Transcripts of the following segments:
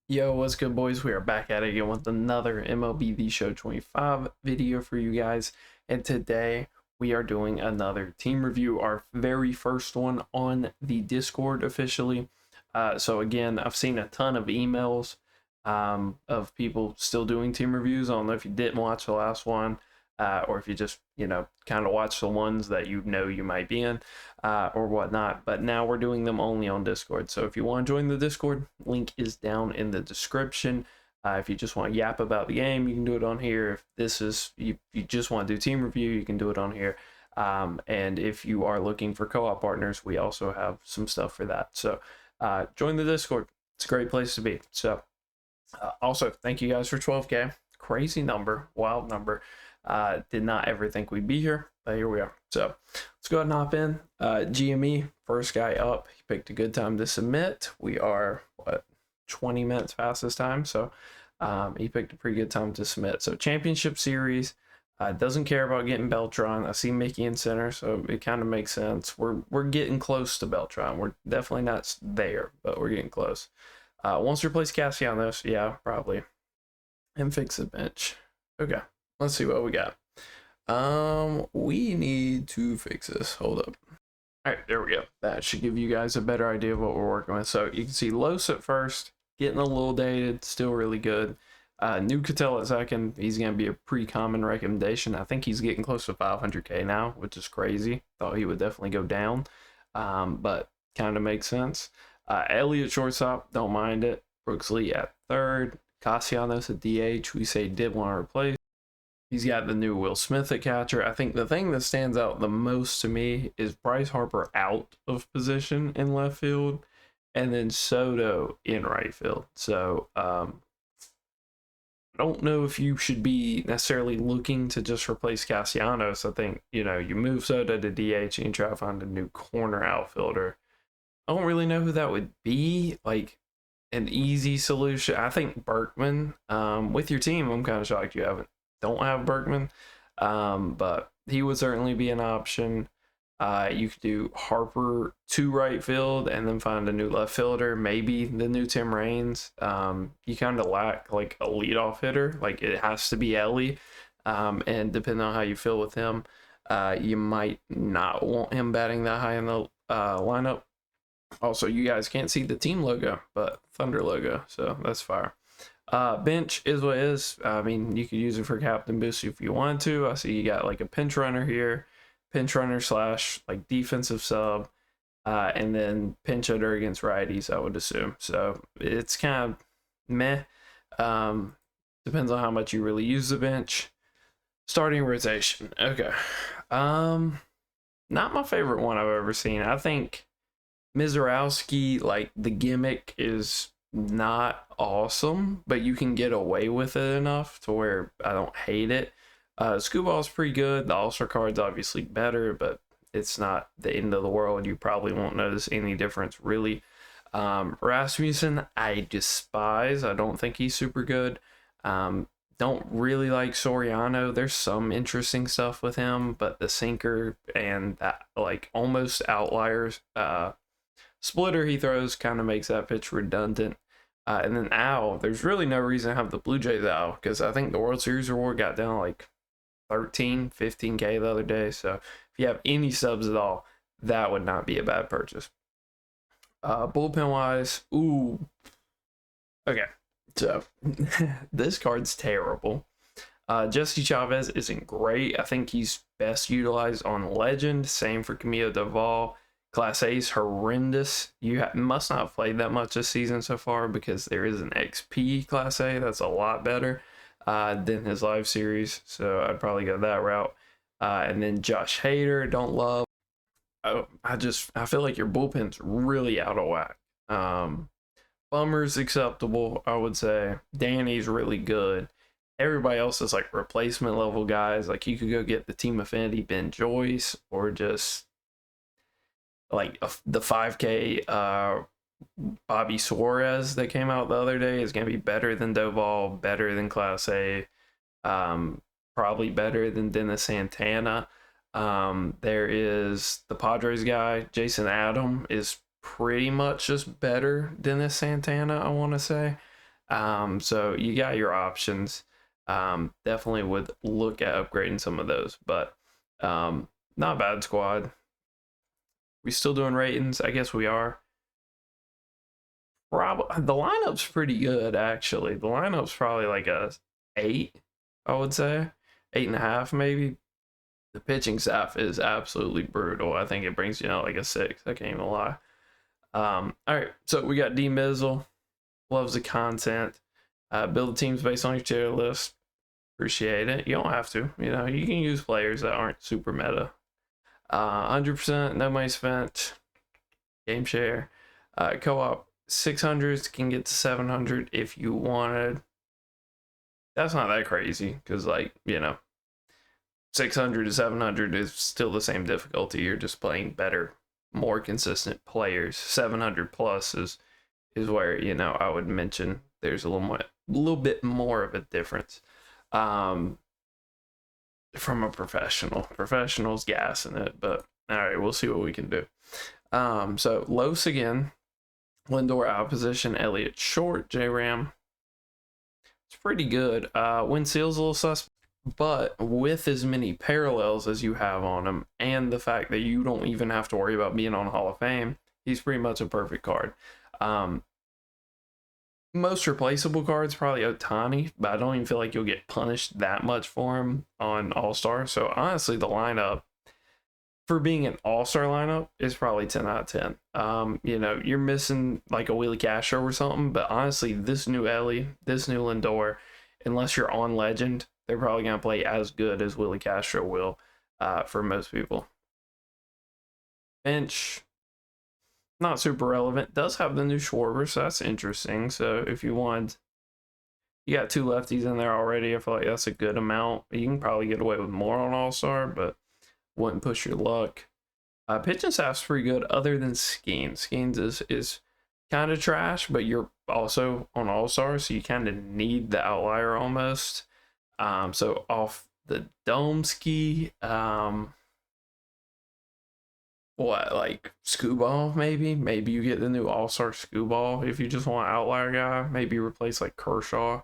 Yo, what's good, boys? We are back at it again with another MLB The Show 25 video for you guys. And today we are doing another team review, our very first one on the Discord officially. So again, I've seen a ton of emails of people still doing team reviews. I don't know if you didn't watch the last one or if you just, kind of watch the ones that you might be in or whatnot. But now we're doing them only on Discord. So if you want to join the Discord, link is down in the description. If you just want to yap about the game, you can do it on here. If this is you just want to do team review, you can do it on here. And if you are looking for co-op partners, we also have some stuff for that. So join the Discord. It's a great place to be. So also, thank you guys for 12K. Crazy number, wild number. Did not ever think we'd be here, but here we are. So let's go ahead and hop in. GME, first guy up. He picked a good time to submit. We are, 20 minutes past this time. So he picked a pretty good time to submit. So championship series, doesn't care about getting Beltron. I see Mickey in center, so it kind of makes sense. We're getting close to Beltron. We're definitely not there, but we're getting close. Wants to replace Castellanos, yeah, probably. And fix the bench. Okay, let's see what we got. We need to fix this. Hold up. All right, there we go. That should give you guys a better idea of what we're working with. So you can see Los at first, getting a little dated, still really good. New Cattell at second. He's going to be a pretty common recommendation. I think he's getting close to 500K now, which is crazy. Thought he would definitely go down, but kind of makes sense. Elliott shortstop, don't mind it. Brooks Lee at third. Castellanos at DH, we say did want to replace. He's got the new Will Smith at catcher. I think the thing that stands out the most to me is Bryce Harper out of position in left field, and then Soto in right field. So I don't know if you should be necessarily looking to just replace Castellanos. I think, you move Soto to DH and you try to find a new corner outfielder. I don't really know who that would be. Like an easy solution, I think Berkman. With your team, I'm kind of shocked you don't have Berkman, but he would certainly be an option. You could do Harper to right field and then find a new left fielder, maybe the new Tim Raines. You kind of lack like a leadoff hitter, like it has to be Ellie, and depending on how you feel with him, you might not want him batting that high in the lineup. Also, you guys can't see the team logo, but Thunder logo, so that's fire. Bench is what it is. I mean, you could use it for captain boost if you want to. I see you got like a pinch runner here, pinch runner slash like defensive sub, and then pinch hitter against righties, I would assume. So it's kind of meh. Depends on how much you really use the bench. Starting rotation, okay. Not my favorite one I've ever seen. I think Mizorowski, like the gimmick is not awesome, but you can get away with it enough to where I don't hate it. Scooball's pretty good. The Allstar card's obviously better, but it's not the end of the world. You probably won't notice any difference really. Rasmussen, I despise. I don't think he's super good. Don't really like Soriano. There's some interesting stuff with him, but the sinker and that like almost outliers splitter he throws kind of makes that pitch redundant. And then Al, there's really no reason to have the Blue Jays Al, because I think the World Series reward got down like 13, 15K the other day. So if you have any subs at all, that would not be a bad purchase. Bullpen wise, ooh. Okay, so this card's terrible. Jesse Chavez isn't great. I think he's best utilized on Legend. Same for Camilo Doval. Class A is horrendous. You must not have played that much this season so far, because there is an XP Class A that's a lot better than his live series. So I'd probably go that route. And then Josh Hader, don't love. I feel like your bullpen's really out of whack. Bummer's acceptable, I would say. Danny's really good. Everybody else is like replacement level guys. Like you could go get the Team Affinity Ben Joyce, or just like the 5K Bobby Suarez that came out the other day is going to be better than Doval, better than Class A, probably better than Dennis Santana. There is the Padres guy, Jason Adam, is pretty much just better than this Santana, I want to say. So you got your options. Definitely would look at upgrading some of those, but not a bad squad. We still doing ratings? I guess we are. Probably the lineup's pretty good actually. The lineup's probably like a 8, I would say 8.5 maybe. The pitching staff is absolutely brutal. I think it brings you out like a 6. I can't even lie. All right, so we got Demizzle. Loves the content. Build teams based on your tier list. Appreciate it. You don't have to. You know, you can use players that aren't super meta. 100%, no money spent. Game share. Co-op 600s can get to 700 if you wanted. That's not that crazy because, like, you know, 600 to 700 is still the same difficulty. You're just playing better, more consistent players. 700 plus is where, you know, I would mention there's a little bit more of a difference. From a professional's gassing it, but all right, we'll see what we can do. So Los again, Lindor out of position, Elliott short, J-Ram. It's pretty good. Win Seal's a little suspect, but with as many parallels as you have on him, and the fact that you don't even have to worry about being on Hall of Fame, he's pretty much a perfect card. Most replaceable cards probably Ohtani, but I don't even feel like you'll get punished that much for him on All-Star. So honestly, the lineup for being an All-Star lineup is probably 10 out of 10. You know, you're missing like a Willie Castro or something, but honestly, this new Ellie, this new Lindor, unless you're on Legend, they're probably gonna play as good as Willie Castro will for most people. Bench, not super relevant. Does have the new Schwarber, so that's interesting. So if you want, you got 2 lefties in there already. I feel like that's a good amount. You can probably get away with more on All-Star, but wouldn't push your luck. Pitching staff's pretty good other than Skeens. Skeens is kind of trash, but you're also on All-Star, so you kind of need the outlier almost. So off the dome ski, what, like Scuball maybe you get the new All-Star Scuball if you just want outlier guy. Maybe replace like Kershaw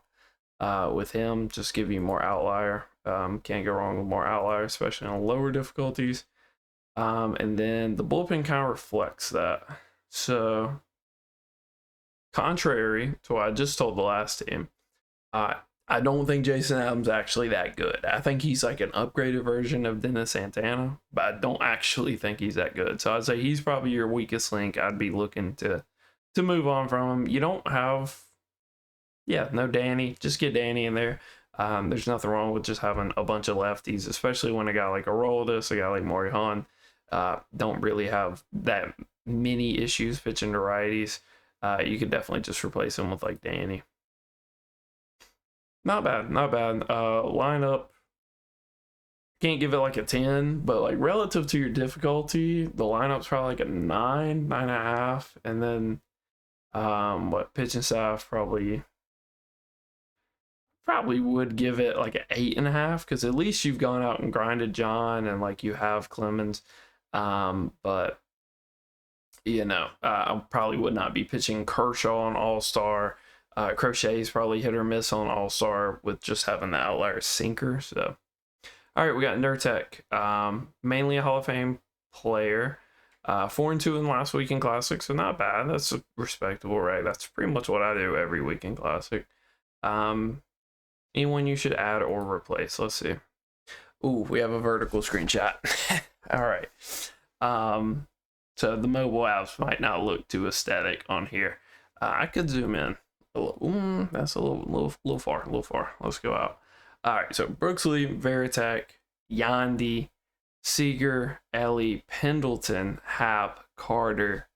with him, just give you more outlier. Can't go wrong with more outlier, especially on lower difficulties. And then the bullpen kind of reflects that. So contrary to what I just told the last team, I don't think Jason Adams actually that good. I think he's like an upgraded version of Dennis Santana, but I don't actually think he's that good. So I'd say he's probably your weakest link. I'd be looking to move on from him. You don't have, no Danny. Just get Danny in there. There's nothing wrong with just having a bunch of lefties, especially when a guy like Aroldis, a guy like Maury Hahn, don't really have that many issues pitching to righties. You could definitely just replace him with like Danny. Not bad. Lineup, can't give it like a 10, but like relative to your difficulty, the lineup's probably like a 9.5, and then pitching staff probably would give it like an 8.5, because at least you've gone out and grinded John and like you have Clemens. But you know, I probably would not be pitching Kershaw on All-Star. Crochet's probably hit or miss on All-Star with just having the outlier sinker. So, all right, we got Nerkch, mainly a Hall of Fame player. 4-2 in last weekend classic, so not bad. That's respectable, right? That's pretty much what I do every weekend classic. Anyone you should add or replace? Let's see. Ooh, we have a vertical screenshot. All right. So the mobile apps might not look too aesthetic on here. I could zoom in. That's a little far. Let's go out. All right, so Brooksley, Veritek, Yandy, Seager, Ellie, Pendleton, Hap, Carter,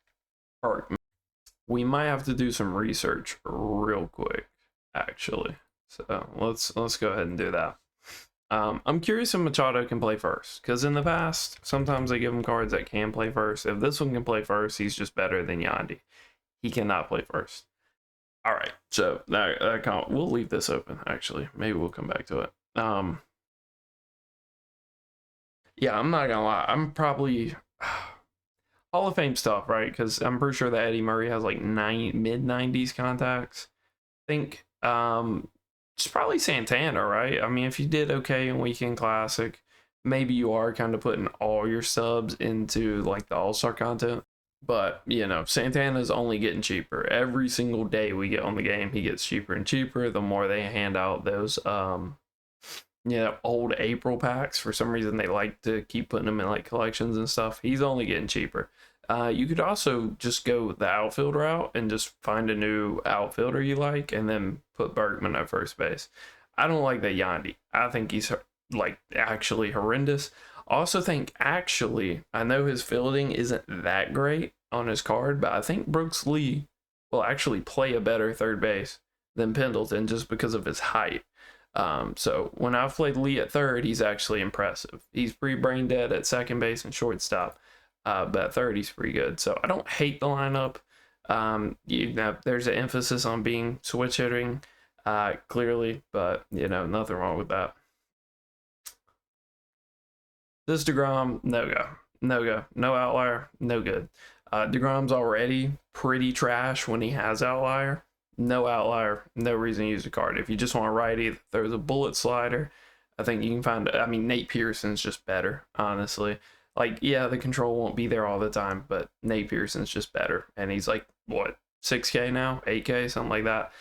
Parkman. We might have to do some research real quick, actually. So let's go ahead and do that. I'm curious if Machado can play first, because in the past, sometimes they give him cards that can play first. If this one can play first, he's just better than Yandy. He cannot play first. All right, so we'll leave this open, actually. Maybe we'll come back to it. Yeah, I'm not gonna lie. I'm probably Hall of Fame stuff, right? Because I'm pretty sure that Eddie Murray has like mid-90s contacts. think it's probably Santana, right? I mean, if you did okay in Weekend Classic, maybe you are kind of putting all your subs into like the All-Star content. But, you know, Santana's only getting cheaper. Every single day we get on the game, he gets cheaper and cheaper. The more they hand out those, you know, old April packs. For some reason, they like to keep putting them in like collections and stuff. He's only getting cheaper. You could also just go the outfield route and just find a new outfielder you like and then put Bergman at first base. I don't like that Yandy. I think he's like actually horrendous. Also think actually, I know his fielding isn't that great on his card, but I think Brooks Lee will actually play a better third base than Pendleton just because of his height. So when I've played Lee at third, he's actually impressive. He's pretty brain dead at second base and shortstop, but at third he's pretty good. So I don't hate the lineup. You know, there's an emphasis on being switch hitting, clearly, but you know, nothing wrong with that. This DeGrom, no go. No go. No outlier, no good. DeGrom's already pretty trash when he has outlier. No outlier, no reason to use the card. If you just want a righty that throws a bullet slider, I think you can find, I mean, Nate Pearson's just better, honestly. Like, yeah, the control won't be there all the time, but Nate Pearson's just better. And he's like, what, 6K now? 8K? Something like that.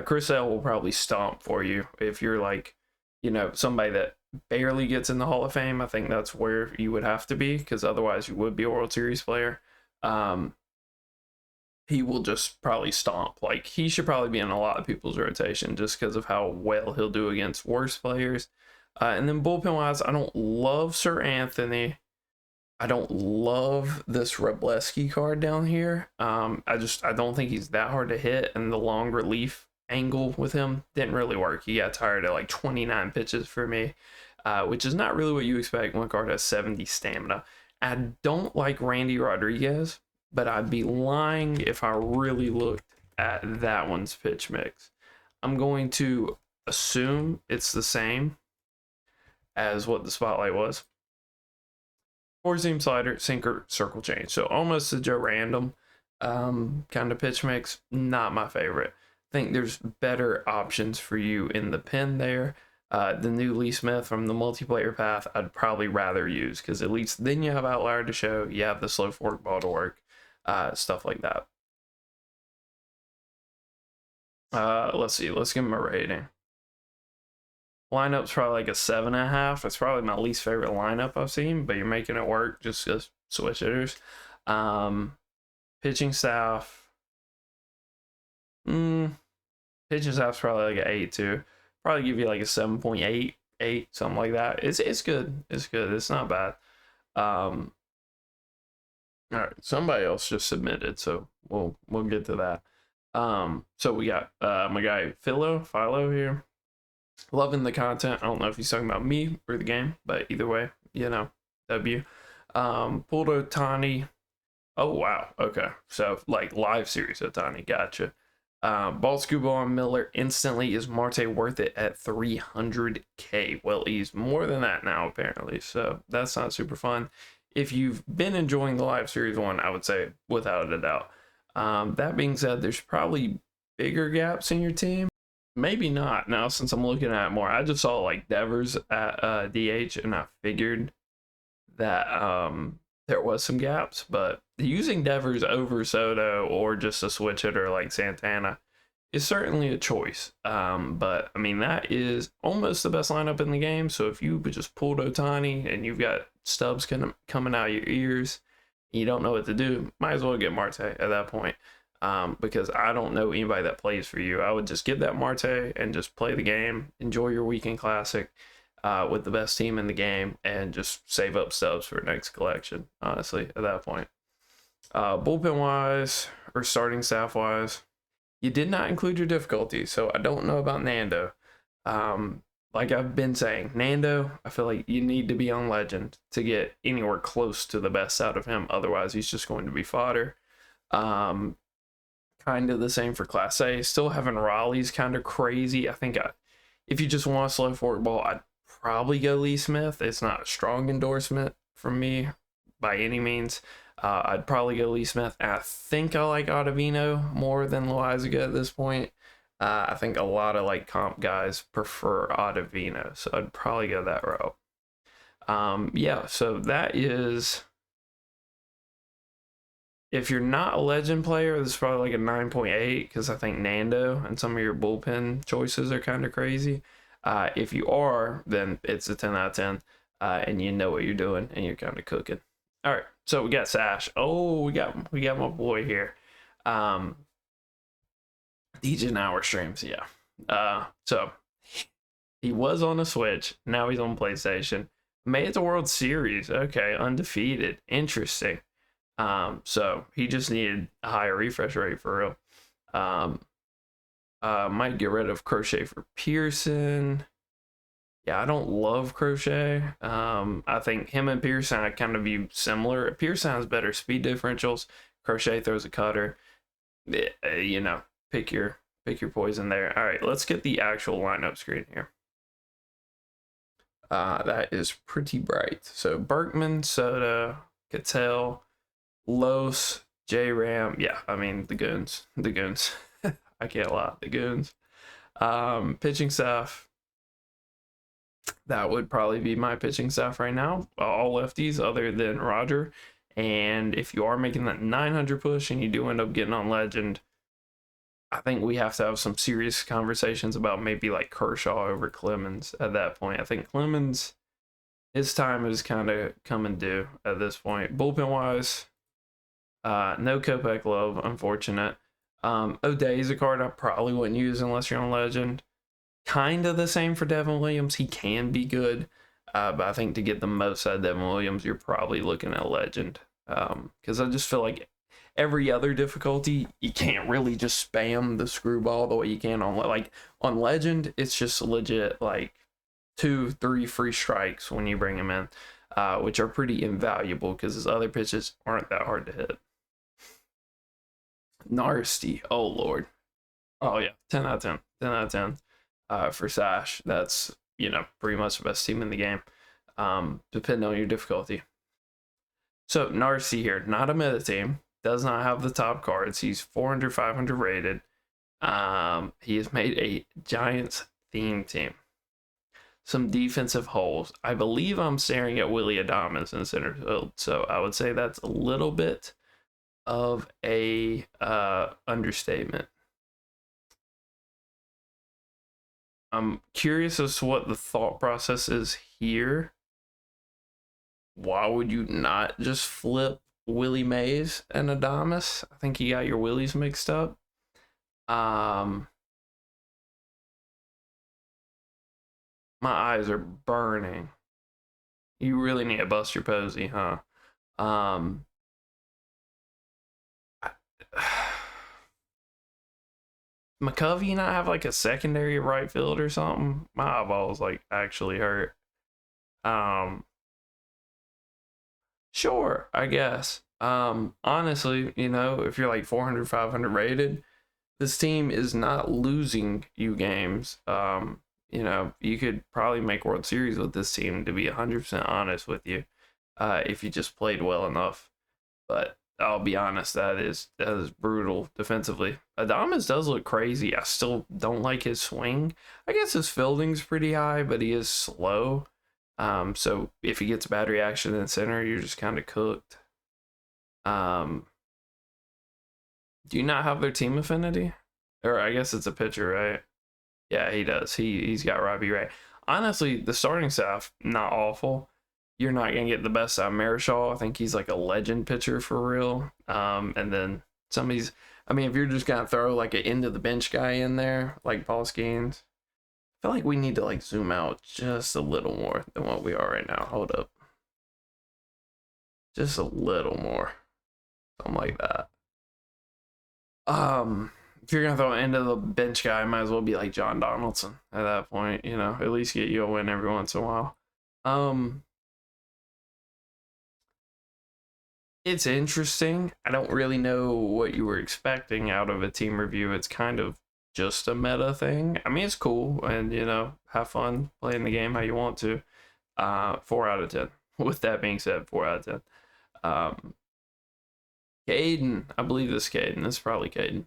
Chris L will probably stomp for you if you're like, you know, somebody that barely gets in the Hall of Fame. I think that's where you would have to be, because otherwise you would be a World Series player. He will just probably stomp. Like, he should probably be in a lot of people's rotation just because of how well he'll do against worse players. And then bullpen wise, I don't love Sir Anthony. I don't love this Wrobleski card down here. I don't think he's that hard to hit, and the long relief angle with him didn't really work. He got tired at like 29 pitches for me, which is not really what you expect when a card has 70 stamina. I don't like Randy Rodriguez, but I'd be lying if I really looked at that one's pitch mix. I'm going to assume it's the same as what the spotlight was. Four-seam slider, sinker, circle change. So almost a Joe Random kind of pitch mix. Not my favorite. I think there's better options for you in the pen there. The new Lee Smith from the multiplayer path, I'd probably rather use, because at least then you have outlier to show, you have the slow fork ball to work, stuff like that. Let's see, let's give him a rating. Lineup's probably like a 7.5. It's probably my least favorite lineup I've seen, but you're making it work just as switch hitters. Pitching staff. Pitching staff's probably like an 8 too. Probably give you like a 7.8, 8, something like that. It's good. It's good. It's not bad. All right, somebody else just submitted, so we'll get to that. So we got my guy Philow here. Loving the content. I don't know if he's talking about me or the game, but either way, you know, W. Pulled Ohtani. Oh wow, okay. So like live series Ohtani, gotcha. Ball scuba on Miller instantly. Is Marte worth it at 300K? Well, he's more than that now apparently, so that's not super fun. If you've been enjoying the live series one, I would say without a doubt. That being said, there's probably bigger gaps in your team. Maybe not now, since I'm looking at it more. I just saw like Devers at DH, and I figured that there was some gaps, but using Devers over Soto or just a switch hitter like Santana is certainly a choice. But I mean, that is almost the best lineup in the game. So if you just pulled Ohtani and you've got stubs coming out of your ears, you don't know what to do, might as well get Marte at that point. Because I don't know anybody that plays for you. I would just get that Marte and just play the game, enjoy your weekend classic with the best team in the game, and just save up stubs for next collection, honestly, at that point. Bullpen wise or starting staff wise, you did not include your difficulty, so I don't know about Nando. Like I've been saying, Nando, I feel like you need to be on legend to get anywhere close to the best out of him. Otherwise, he's just going to be fodder. Kind of the same for Class A. Still having Raleigh's kind of crazy. I think if you just want a slow fork ball, I'd probably go Lee Smith. It's not a strong endorsement from me by any means. I'd probably go Lee Smith. And I think I like Ottavino more than Loizaga at this point. I think a lot of like comp guys prefer Ottavino, so I'd probably go that route. Yeah, so that is, if you're not a legend player, this is probably like a 9.8 because I think Nando and some of your bullpen choices are kind of crazy. If you are, then it's a 10 out of 10, and you know what you're doing and you're kind of cooking. All right, so we got Sash. Oh, we got my boy here. DJ Hour streams, yeah. So he was on a Switch. Now he's on PlayStation. Made it to World Series. Okay, undefeated. Interesting. So he just needed a higher refresh rate for real. Might get rid of Crochet for Pearson. Yeah, I don't love Crochet. I think him and Pearson I kind of view similar. Pearson has better speed differentials. Crochet throws a cutter. You know, pick your poison there. All right, let's get the actual lineup screen here. That is pretty bright. So Berkman, Soda, Cattell, Los, J Ram. Yeah, I mean the goons. I can't lie, the goons. Pitching staff. That would probably be my pitching staff right now. All lefties other than Roger. And if you are making that 900 push and you do end up getting on Legend, I think we have to have some serious conversations about maybe like Kershaw over Clemens at that point. I think Clemens, his time is kind of coming due at this point. Bullpen wise, no Kopech love, unfortunate. O'Day's a card I probably wouldn't use unless you're on Legend. Kind of the same for Devin Williams. He can be good, but I think to get the most out of Devin Williams, you're probably looking at Legend. Because I just feel like every other difficulty, you can't really just spam the screwball the way you can on Legend. It's just legit like 2-3 free strikes when you bring him in, which are pretty invaluable because his other pitches aren't that hard to hit. Nasty, oh lord, oh yeah, 10 out of 10, 10 out of 10 for Sash. That's, you know, pretty much the best team in the game, depending on your difficulty. So Nars here, not a meta team, does not have the top cards. He's 400, 500 rated. He has made a Giants theme team. Some defensive holes. I believe I'm staring at Willy Adames in center field, so I would say that's a little bit of a understatement. I'm curious as to what the thought process is here. Why would you not just flip Willie Mays and Adames? I think you got your Willies mixed up. My eyes are burning. You really need to bust your posy, huh? McCovey not have like a secondary right field or something? My eyeballs like actually hurt. Sure, I guess. Honestly, you know, if you're like 400, 500 rated, this team is not losing you games. You know, you could probably make World Series with this team, to be 100% honest with you, if you just played well enough. But I'll be honest, that is brutal defensively. Adames does look crazy. I still don't like his swing. I guess his fielding's pretty high, but he is slow. So if he gets a bad reaction in center, you're just kind of cooked. Do you not have their team affinity? Or I guess it's a pitcher, right? Yeah, he does. He's got Robbie Ray. Honestly, the starting staff, not awful. You're not going to get the best out of Marichal. I think he's like a legend pitcher for real. And then some of these, I mean, if you're just going to throw like an end of the bench guy in there, like Paul Skeens, I feel like we need to like zoom out just a little more than what we are right now. Hold up. Just a little more. Something like that. If you're gonna throw an end of the bench guy, might as well be like John Donaldson at that point, you know, at least get you a win every once in a while. It's interesting. I don't really know what you were expecting out of a team review. It's kind of just a meta thing. I mean, it's cool, and you know, have fun playing the game how you want to. 4 out of 10. With that being said, 4 out of 10. Kaden, I believe this is Kaden. This is probably Kaden.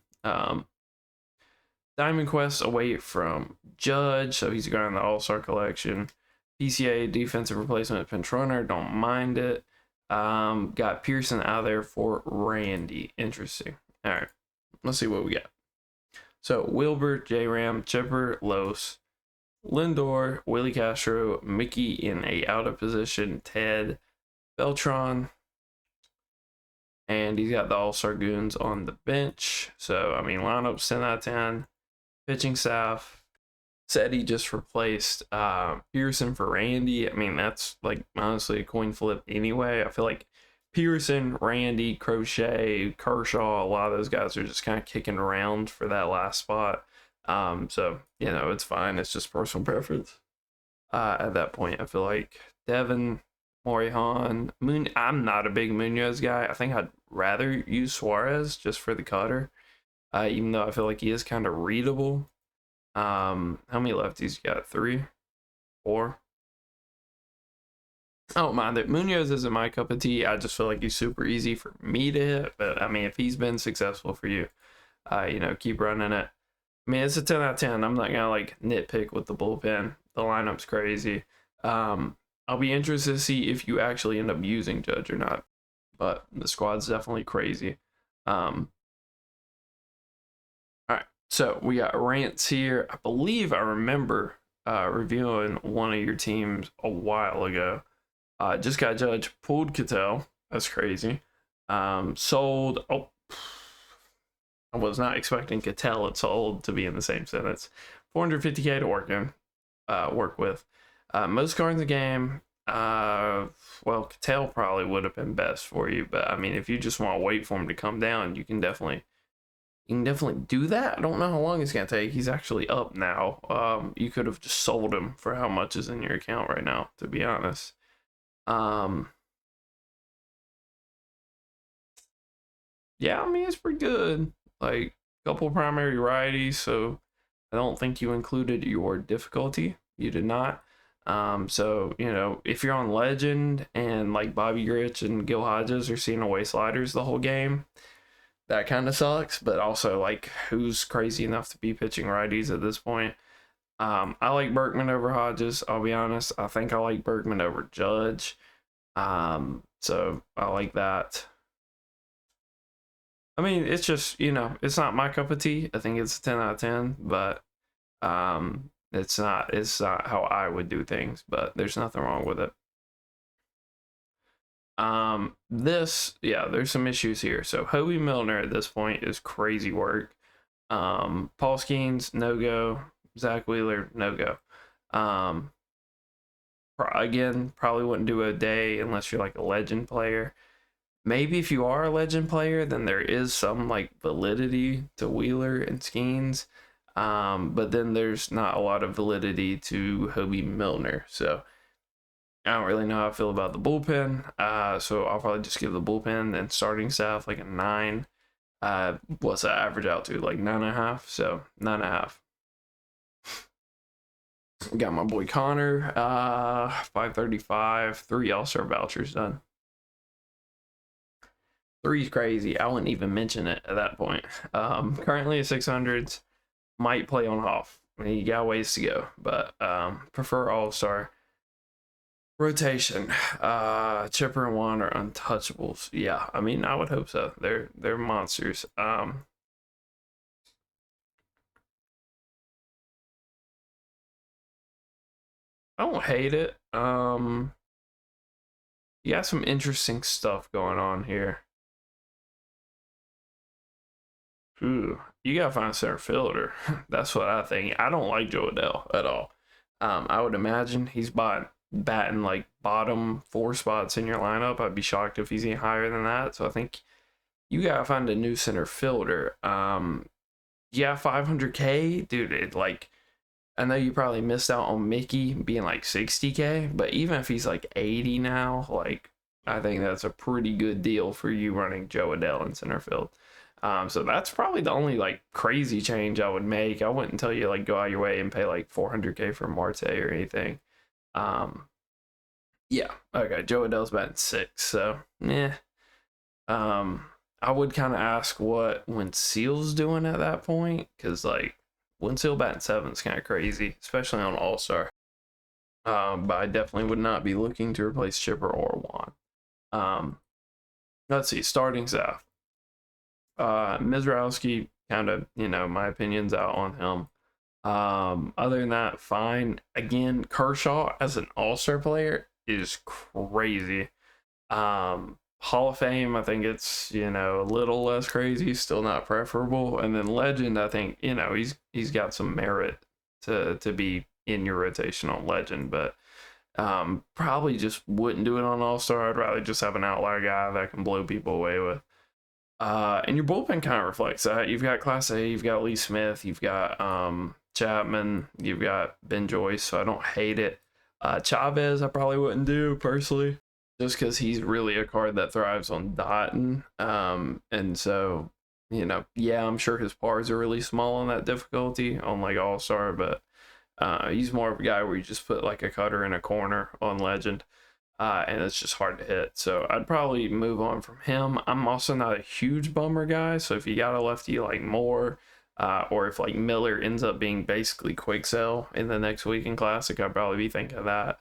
Diamond Quest away from Judge, so he's going in the All-Star collection. PCA defensive replacement pinch runner, don't mind it. Got Pearson out of there for Randy. Interesting. All right, let's see what we got. So Wilbur, J-Ram, Chipper, Los, Lindor, Willie Castro, Mickey in a out of position, Ted, Beltron, and he's got the All-Star goons on the bench. So I mean, lineup's 10 out of 10. Pitching staff, said he just replaced Pearson for Randy. I mean, that's like honestly a coin flip anyway. I feel like Pearson, Randy, Crochet, Kershaw, a lot of those guys are just kind of kicking around for that last spot. So, you know, it's fine. It's just personal preference. At that point, I feel like Devin, Morihan, I'm not a big Munoz guy. I think I'd rather use Suarez just for the cutter. Even though I feel like he is kind of readable. How many lefties you got? 3? 4? I don't mind it. Munoz isn't my cup of tea. I just feel like he's super easy for me to hit. But I mean, if he's been successful for you, you know, keep running it. I mean, it's a 10 out of 10. I'm not gonna like nitpick with the bullpen. The lineup's crazy. I'll be interested to see if you actually end up using Judge or not. But the squad's definitely crazy. All right, so we got Rants here. I believe I remember reviewing one of your teams a while ago. Just got Judge, pulled Cattell. That's crazy. Sold. Oh, I was not expecting Cattell and sold to be in the same sentence. 450K to work with. Most cards in the game. Well, Cattell probably would have been best for you, but I mean, if you just want to wait for him to come down, you can definitely do that. I don't know how long it's gonna take. He's actually up now. You could have just sold him for how much is in your account right now, to be honest. Yeah, I mean, it's pretty good. Like, a couple primary righties, so I don't think you included your difficulty. You did not. So, you know, if you're on Legend and like Bobby Grich and Gil Hodges are seeing away sliders the whole game, that kind of sucks. But also, like, who's crazy enough to be pitching righties at this point? I like Berkman over Hodges. I'll be honest. I think I like Berkman over Judge. So I like that. I mean, it's just, you know, it's not my cup of tea. I think it's a 10 out of 10, but it's not how I would do things, but there's nothing wrong with it. There's some issues here. So Hobie Milner at this point is crazy work. Paul Skeens, no go. Zach Wheeler, no go. Again, probably wouldn't do a day unless you're like a Legend player. Maybe if you are a Legend player, then there is some like validity to Wheeler and Skeens. But then there's not a lot of validity to Hobie Milner. So I don't really know how I feel about the bullpen. So I'll probably just give the bullpen and starting staff like a 9. What's that average out to? Like 9.5. So 9.5. Got my boy Connor, 535, 3 All-Star vouchers done. 3's crazy. I wouldn't even mention it at that point. Currently at 600s, might play on off. I mean, you got ways to go, but prefer All-Star. Rotation, Chipper and Juan are untouchables. Yeah, I mean, I would hope so. They're monsters. I don't hate it. You got some interesting stuff going on here. Ooh, you gotta find a center fielder. That's what I think. I don't like Joe Adele at all. I would imagine he's batting like bottom 4 spots in your lineup. I'd be shocked if he's any higher than that. So I think you gotta find a new center fielder. Yeah, 500K, dude. I know you probably missed out on Mickey being like 60K, but even if he's like 80 now, like, I think that's a pretty good deal for you running Joe Adele in center field. So that's probably the only like crazy change I would make. I wouldn't tell you like go out your way and pay like 400K for Marte or anything. Yeah, okay, Joe Adele's batting 6, so yeah. I would kind of ask what when Seal's doing at that point, because like win seal batting 7 is kind of crazy, especially on All-Star. But I definitely would not be looking to replace Chipper or Juan. Let's see, starting staff. Mizrowski, kind of, my opinion's out on him. Other than that, fine. Again, Kershaw as an all-star player is crazy. Hall of Fame, I think it's, a little less crazy, still not preferable. And then Legend, I think, he's got some merit to be in your rotation on Legend, but probably just wouldn't do it on All-Star. I'd rather just have an outlier guy that can blow people away with. And your bullpen kind of reflects that. You've got Class A, you've got Lee Smith, you've got Chapman, you've got Ben Joyce, so I don't hate it. Chavez, I probably wouldn't do personally, just because he's really a card that thrives on dotting. And so, yeah, I'm sure his pars are really small on that difficulty on like All-Star, but he's more of a guy where you just put like a cutter in a corner on Legend. And it's just hard to hit. So I'd probably move on from him. I'm also not a huge bummer guy. So if you got a lefty like Moore, or if like Miller ends up being basically quick sell in the next weekend classic, I'd probably be thinking of that.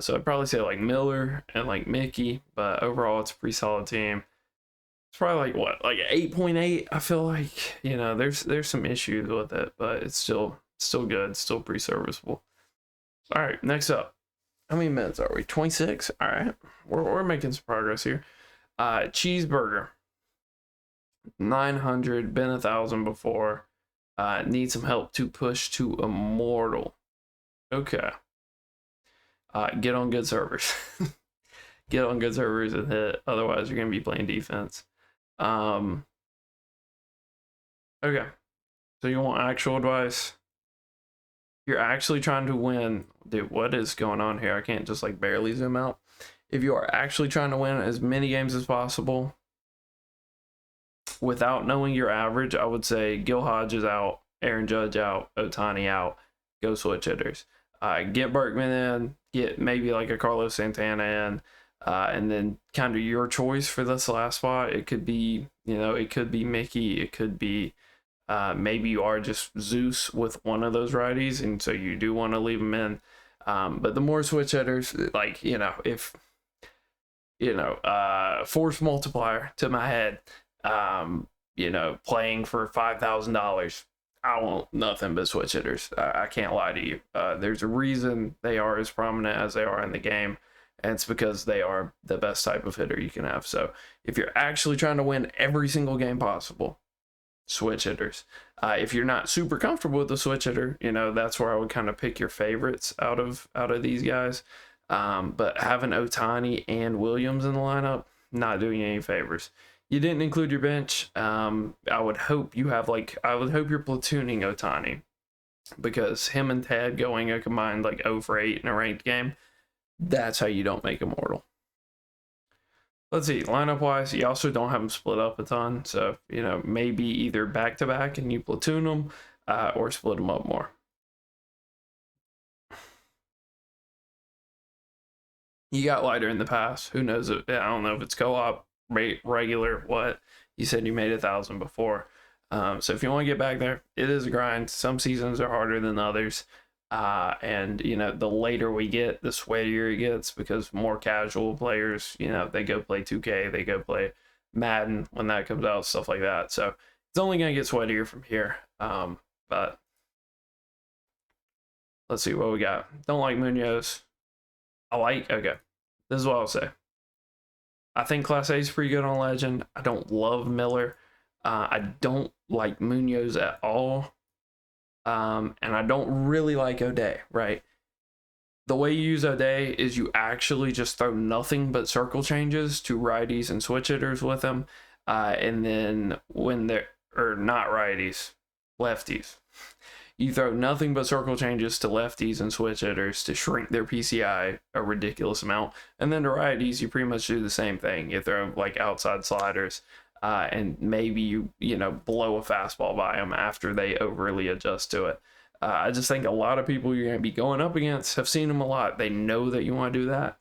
So I'd probably say like Miller and like Mickey, but overall it's a pretty solid team. It's probably like 8.8. I feel like, there's some issues with it, but it's still good, still pretty serviceable. All right, next up. How many minutes are we? 26? All right. We're making some progress here. Cheeseburger. 900, been 1,000 before. Need some help to push to Immortal. Okay. Get on good servers. Get on good servers and hit. Otherwise, you're going to be playing defense. Okay. So you want actual advice? You're actually trying to win. Dude, what is going on here? I can't just like barely zoom out. If you are actually trying to win as many games as possible without knowing your average, I would say Gil Hodges out, Aaron Judge out, Ohtani out, go switch hitters. Get Berkman in, get maybe like a Carlos Santana in, and then kind of your choice for this last spot. It could be, it could be Mickey, it could be maybe you are just Zeus with one of those righties, and so you do want to leave them in. But the more switch hitters, like, if, force multiplier to my head, playing for $5,000, I want nothing but switch hitters. I can't lie to you. There's a reason they are as prominent as they are in the game, and it's because they are the best type of hitter you can have. So if you're actually trying to win every single game possible, switch hitters. If you're not super comfortable with the switch hitter, that's where I would kind of pick your favorites out of these guys. But having Ohtani and Williams in the lineup, not doing you any favors. You didn't include your bench. I would hope you're platooning Ohtani, because him and Ted going a combined like 0 for 8 in a ranked game, that's how you don't make Immortal. Let's see, lineup wise, you also don't have them split up a ton. So, maybe either back to back and you platoon them, or split them up more. You got lighter in the past. Who knows? I don't know if it's co-op, regular, what. You said you made 1,000 before. So if you want to get back there, it is a grind. Some seasons are harder than others. And the later we get, the sweatier it gets, because more casual players, they go play 2K, they go play Madden when that comes out, stuff like that. So it's only going to get sweatier from here. But let's see what we got. Don't like Munoz. Okay, this is what I'll say. I think Class A is pretty good on Legend. I don't love Miller. I don't like Munoz at all. And I don't really like O'Day, right? The way you use O'Day is you actually just throw nothing but circle changes to righties and switch hitters with them. And then when they're, or not righties, lefties, you throw nothing but circle changes to lefties and switch hitters to shrink their PCI a ridiculous amount. And then to righties, you pretty much do the same thing. You throw like outside sliders, and maybe you blow a fastball by them after they overly adjust to it. I just think a lot of people you're going to be going up against have seen them a lot. They know that you want to do that,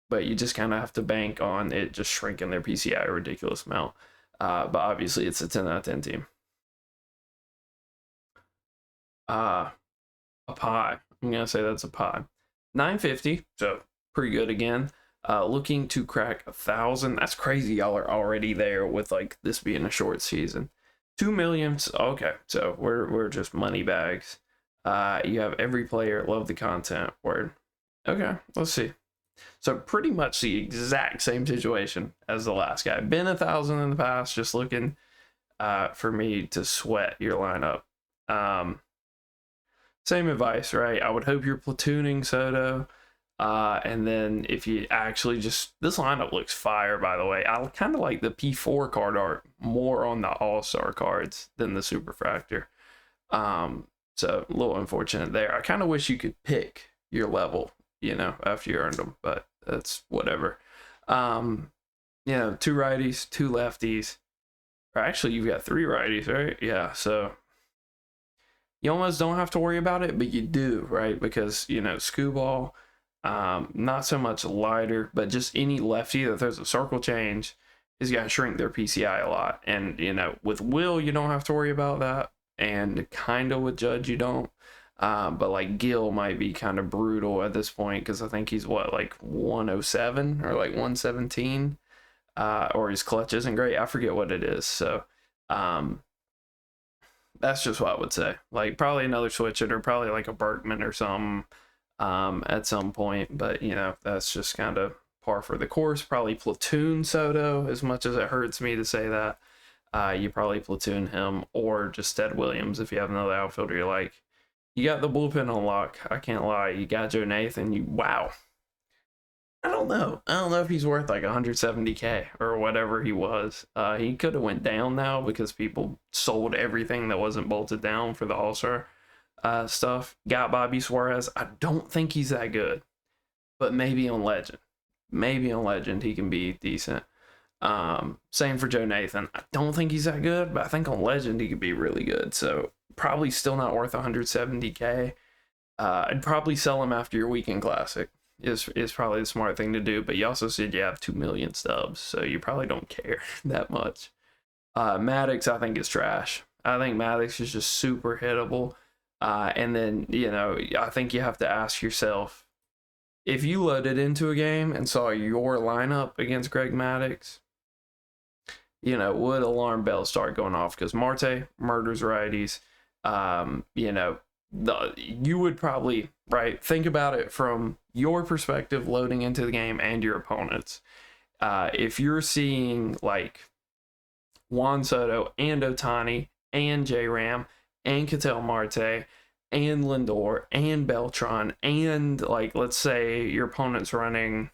but you just kind of have to bank on it just shrinking their PCI a ridiculous amount. But obviously it's a 10 out of 10 team. Apahi. I'm gonna say that's Apahi. 950, so pretty good again. Looking to crack 1,000. That's crazy. Y'all are already there with like this being a short season. 2 million. Okay, so we're just money bags. You have every player. Love the content. Word. Okay, let's see. So pretty much the exact same situation as the last guy. Been 1,000 in the past. Just looking for me to sweat your lineup. Same advice, right? I would hope you're platooning Soto. And then if you actually just, this lineup looks fire, by the way. I kind of like the P4 card art more on the All-Star cards than the Superfractor. So a little unfortunate there. I kind of wish you could pick your level, you know, after you earned them, but that's whatever. You know, 2 righties, 2 lefties. Or actually, you've got 3 righties, right? Yeah, so you almost don't have to worry about it, but you do, right? Because, you know, Skewball, not so much lighter, but just any lefty that throws a circle change is going to shrink their PCI a lot. And, you know, with Will, you don't have to worry about that. And kind of with Judge, you don't. But like Gil might be kind of brutal at this point because I think he's what, like 107 or like 117, or his clutch isn't great. I forget what it is. So, that's just what I would say. Like probably another switch it or probably like a Berkman or something at some point. But you know, that's just kind of par for the course. Probably platoon Soto, as much as it hurts me to say that. You probably platoon him or just Ted Williams if you have another outfielder you like. You got the bullpen on lock. I can't lie. You got Joe Nathan. Wow. I don't know. I don't know if he's worth like 170K or whatever he was. He could have went down now because people sold everything that wasn't bolted down for the All-Star stuff. Got Bobby Suarez. I don't think he's that good, but maybe on Legend. Maybe on Legend he can be decent. Same for Joe Nathan. I don't think he's that good, but I think on Legend he could be really good. So probably still not worth 170K. I'd probably sell him after your weekend classic. Is probably the smart thing to do, but you also said you have 2 million stubs, so you probably don't care that much. Maddox, I think, is trash. I think Maddox is just super hittable. And then, you know, I think you have to ask yourself, if you loaded into a game and saw your lineup against Greg Maddox, you know, would alarm bells start going off? Because Marte murders righties. You know, you would probably, right, think about it from your perspective loading into the game and your opponents. If you're seeing like Juan Soto and Ohtani and J-Ram and Ketel Marte and Lindor and Beltran and like, let's say your opponent's running,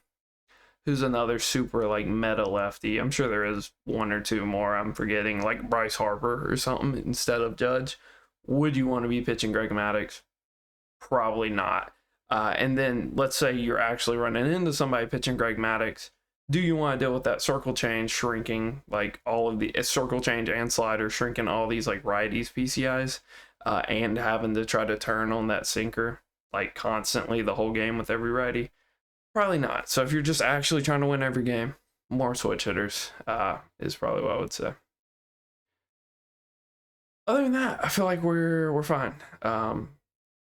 who's another super like meta lefty. I'm sure there is 1 or 2 more I'm forgetting, like Bryce Harper or something instead of Judge. Would you want to be pitching Greg Maddox? Probably not. And then let's say you're actually running into somebody pitching Greg Maddox. Do you want to deal with that circle change shrinking, like all of the circle change and slider shrinking all these like righties PCIs, and having to try to turn on that sinker like constantly the whole game with every righty? Probably not. So if you're just actually trying to win every game, more switch hitters is probably what I would say. Other than that, I feel like we're fine.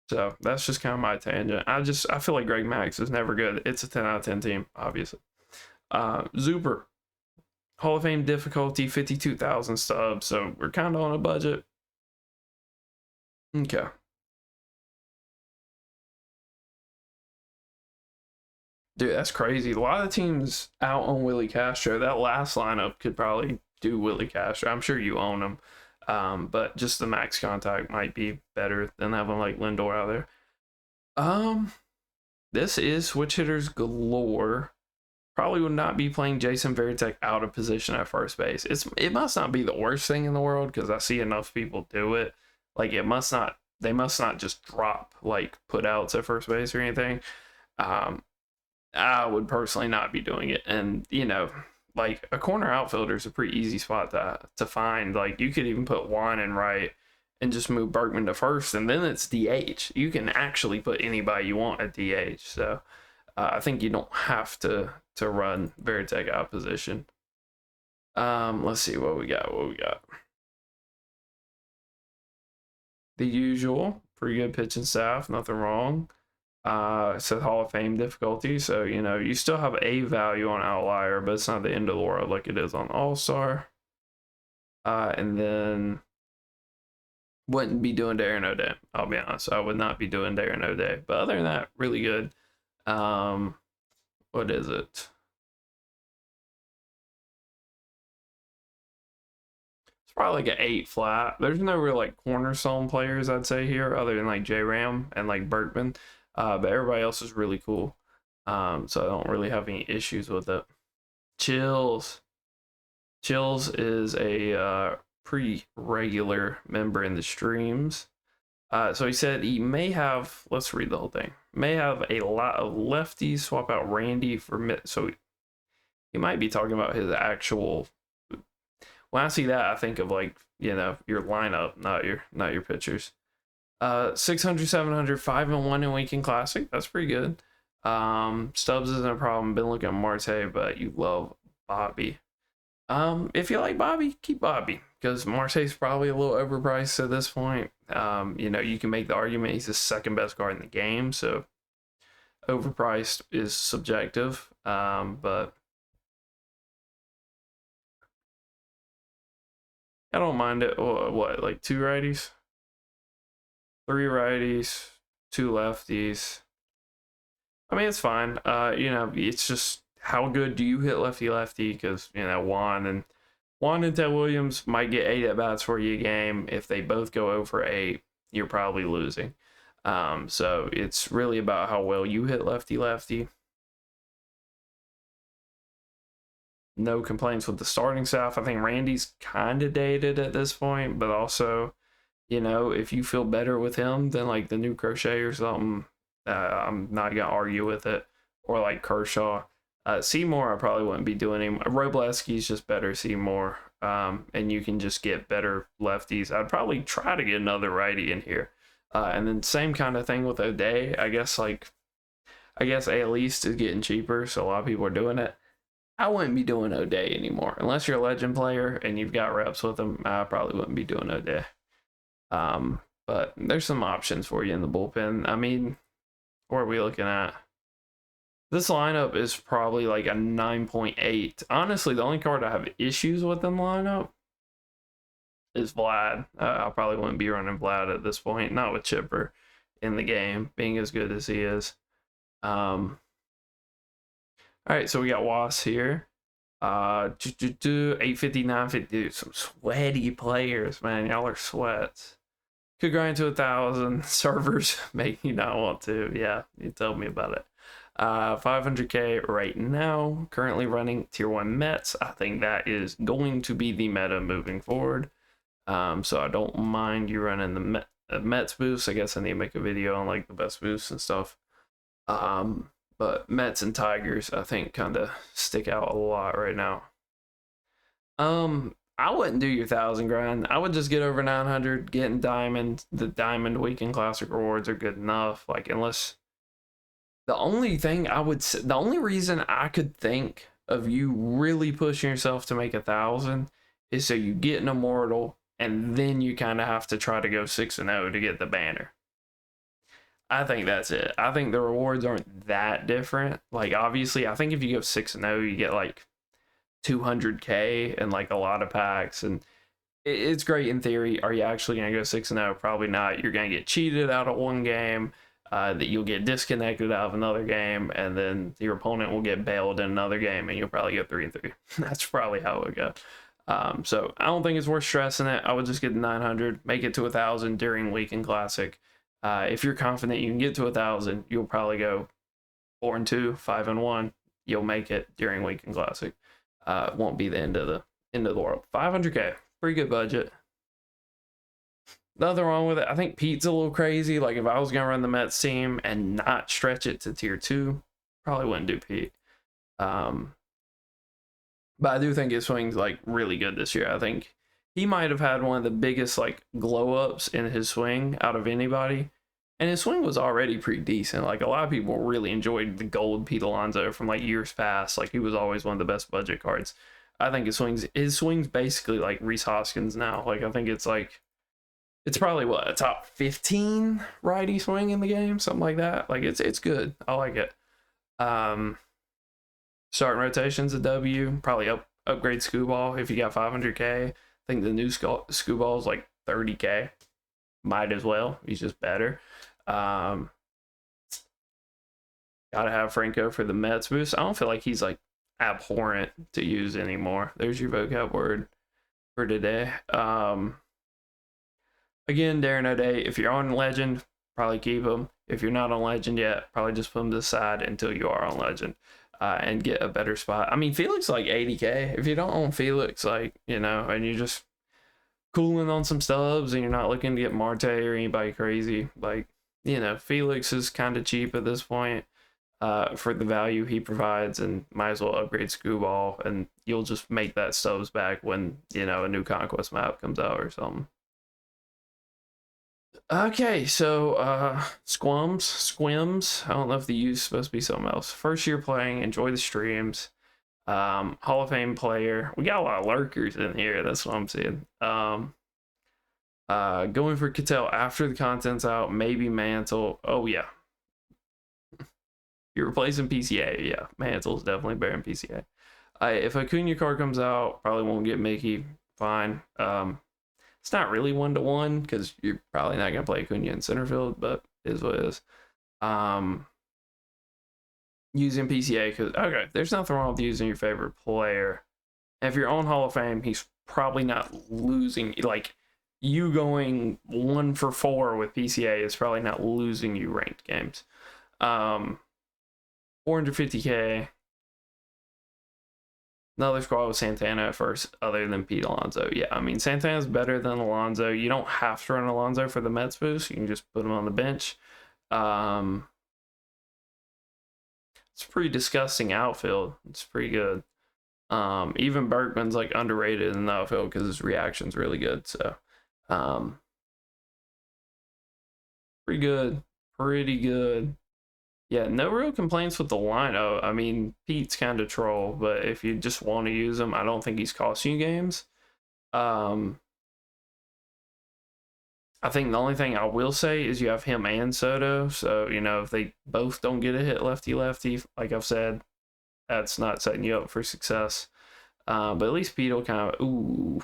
So that's just kind of my tangent. I feel like Greg Maddox is never good. It's a 10 out of 10 team, obviously. Zuber, Hall of Fame difficulty, 52,000 subs. So we're kind of on a budget. Okay. Dude, that's crazy. A lot of teams out on Willie Castro. That last lineup could probably do Willie Castro. I'm sure you own him. But just the max contact might be better than having like Lindor out there. This is switch hitters galore. Probably would not be playing Jason Varitek out of position at first base. It must not be the worst thing in the world because I see enough people do it. Like they must not just drop like put outs at first base or anything. I would personally not be doing it. And you know, like a corner outfielder is a pretty easy spot to find. Like you could even put Juan in right and just move Berkman to first, and then it's DH. You can actually put anybody you want at DH. So I think you don't have to run Varitek out of position. Let's see what we got. The usual pretty good pitching staff, nothing wrong. It says Hall of Fame difficulty, so you know you still have a value on Outlier, but it's not the end of the world like it is on All-Star. And then wouldn't be doing day or no day. I'll be honest, I would not be doing day or no day. But other than that, really good. What is it? It's probably like an 8 flat. There's no real like cornerstone players I'd say here, other than like J-Ram and like Berkman. But everybody else is really cool. So I don't really have any issues with it. Chillz. Chillz is a pretty regular member in the streams. So he said he may have, let's read the whole thing, may have a lot of lefties, swap out Randy for mid. So he might be talking about his actual, when I see that, I think of like, you know, your lineup, not your pitchers. 600, 700, 5-1 in Weekend Classic. That's pretty good. Stubbs isn't a problem. Been looking at Marte, but you love Bobby. If you like Bobby, keep Bobby, because Marseille's probably a little overpriced at this point. You know, you can make the argument he's the second best card in the game, so overpriced is subjective. But I don't mind it. What, like 2 righties? 3 righties, 2 lefties. I mean, it's fine. You know, it's just how good do you hit lefty-lefty? Because, you know, Juan and Ted Williams might get 8 at-bats for you a game. If they both go over 8, you're probably losing. So it's really about how well you hit lefty-lefty. No complaints with the starting staff. I think Randy's kind of dated at this point, but also, you know, if you feel better with him than like the new Crochet or something, I'm not gonna argue with it. Or like Kershaw. Seymour, I probably wouldn't be doing him. Robleski's just better Seymour, and you can just get better lefties. I'd probably try to get another righty in here, and then same kind of thing with O'Day. I guess AL East is getting cheaper, so a lot of people are doing it. I wouldn't be doing O'Day anymore unless you're a legend player and you've got reps with him. I probably wouldn't be doing O'Day. But there's some options for you in the bullpen. I mean, what are we looking at? This lineup is probably like a 9.8. Honestly, the only card I have issues with in the lineup is Vlad. I probably wouldn't be running Vlad at this point, not with Chipper in the game, being as good as he is. All right, so we got Was here. 850, 950. Some sweaty players, man. Y'all are sweats. Could grind to 1,000. Servers make you not want to. Yeah, you told me about it. 500k right now, currently running tier 1 Mets. I think that is going to be the meta moving forward. So I don't mind you running the Mets boost. I guess I need to make a video on like the best boosts and stuff. But Mets and Tigers, I think, kind of stick out a lot right now. I wouldn't do your 1,000 grind. I would just get over 900, getting Diamond. The Diamond Weekend Classic rewards are good enough. Like, unless... The only reason I could think of you really pushing yourself to make 1,000 is so you get an Immortal, and then you kind of have to try to go 6-0 to get the banner. I think that's it. I think the rewards aren't that different. Like, obviously, I think if you go 6-0, you get like 200k and like a lot of packs, and it's great in theory. Are you actually going to go 6-0? Probably not. You're going to get cheated out of one game. That you'll get disconnected out of another game, and then your opponent will get bailed in another game, and you'll probably get 3-3. That's probably how it would go. So I don't think it's worth stressing it. I would just get 900, make it to 1,000 during Weekend Classic. If you're confident you can get to 1,000, you'll probably go 4-2, 5-1. You'll make it during Weekend Classic. It won't be the end of the world. 500k, pretty good budget. Nothing wrong with it. I think Pete's a little crazy. Like, if I was going to run the Mets team and not stretch it to tier 2, probably wouldn't do Pete. But I do think his swing's, like, really good this year. I think he might have had one of the biggest, like, glow-ups in his swing out of anybody. And his swing was already pretty decent. Like, a lot of people really enjoyed the gold Pete Alonso from, like, years past. Like, he was always one of the best budget cards. I think his swing's basically like Rhys Hoskins now. Like, I think it's, like... It's probably what, a top 15 righty swing in the game, something like that. Like it's good. I like it. Starting rotations a W. Probably upgrade Skubal if you got 500k. I think the new Skubal is like 30k. Might as well. He's just better. Gotta have Franco for the Mets boost. I don't feel like he's like abhorrent to use anymore. There's your vocab word for today. Again, Darren O'Day, if you're on Legend, probably keep him. If you're not on Legend yet, probably just put him to the side until you are on Legend and get a better spot. I mean, Felix like 80k. If you don't own Felix, like, you know, and you're just cooling on some stubs and you're not looking to get Marte or anybody crazy, like, you know, Felix is kind of cheap at this point for the value he provides, and might as well upgrade Skubal, and you'll just make that stubs back when, you know, a new Conquest map comes out or something. Okay, so Squams. I don't know if the U is supposed to be something else. First year playing, enjoy the streams. Hall of Fame player. We got a lot of lurkers in here, that's what I'm seeing. Going for Cattell after the content's out, maybe Mantle. Oh yeah. You're replacing PCA, yeah. Mantle's definitely better than PCA. If a Acuna card comes out, probably won't get Mickey. Fine. It's not really 1-to-1 because you're probably not going to play Acuna in center field, but it is what it is. Using PCA because, okay, there's nothing wrong with using your favorite player. If you're on Hall of Fame, he's probably not losing. Like, you going 1 for 4 with PCA is probably not losing you ranked games. 450k. Another squad with Santana at first, other than Pete Alonso. Yeah, I mean, Santana's better than Alonso. You don't have to run Alonso for the Mets boost. You can just put him on the bench. It's a pretty disgusting outfield. It's pretty good. Even Berkman's like underrated in the outfield because his reaction's really good. So, pretty good. Pretty good. Yeah, no real complaints with the lineup. I mean, Pete's kind of troll, but if you just want to use him, I don't think he's costing you games. I think the only thing I will say is you have him and Soto. So, you know, if they both don't get a hit lefty-lefty, like I've said, that's not setting you up for success. But at least Pete will kind of, ooh,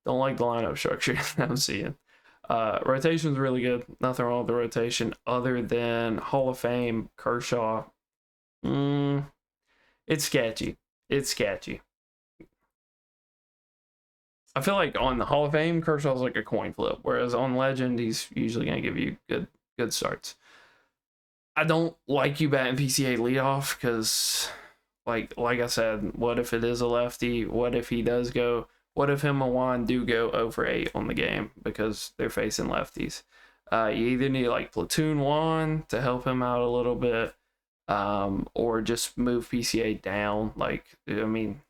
don't like the lineup structure I'm seeing. Rotation's really good. Nothing wrong with the rotation other than Hall of Fame Kershaw. It's sketchy. It's sketchy. I feel like on the Hall of Fame, Kershaw's like a coin flip, whereas on Legend, he's usually going to give you good starts. I don't like you batting PCA leadoff because, like I said, what if it is a lefty? What if he does go? What if him and Juan do go 0 for 8 on the game because they're facing lefties? You either need like platoon Juan to help him out a little bit, or just move PCA down. Like, I mean,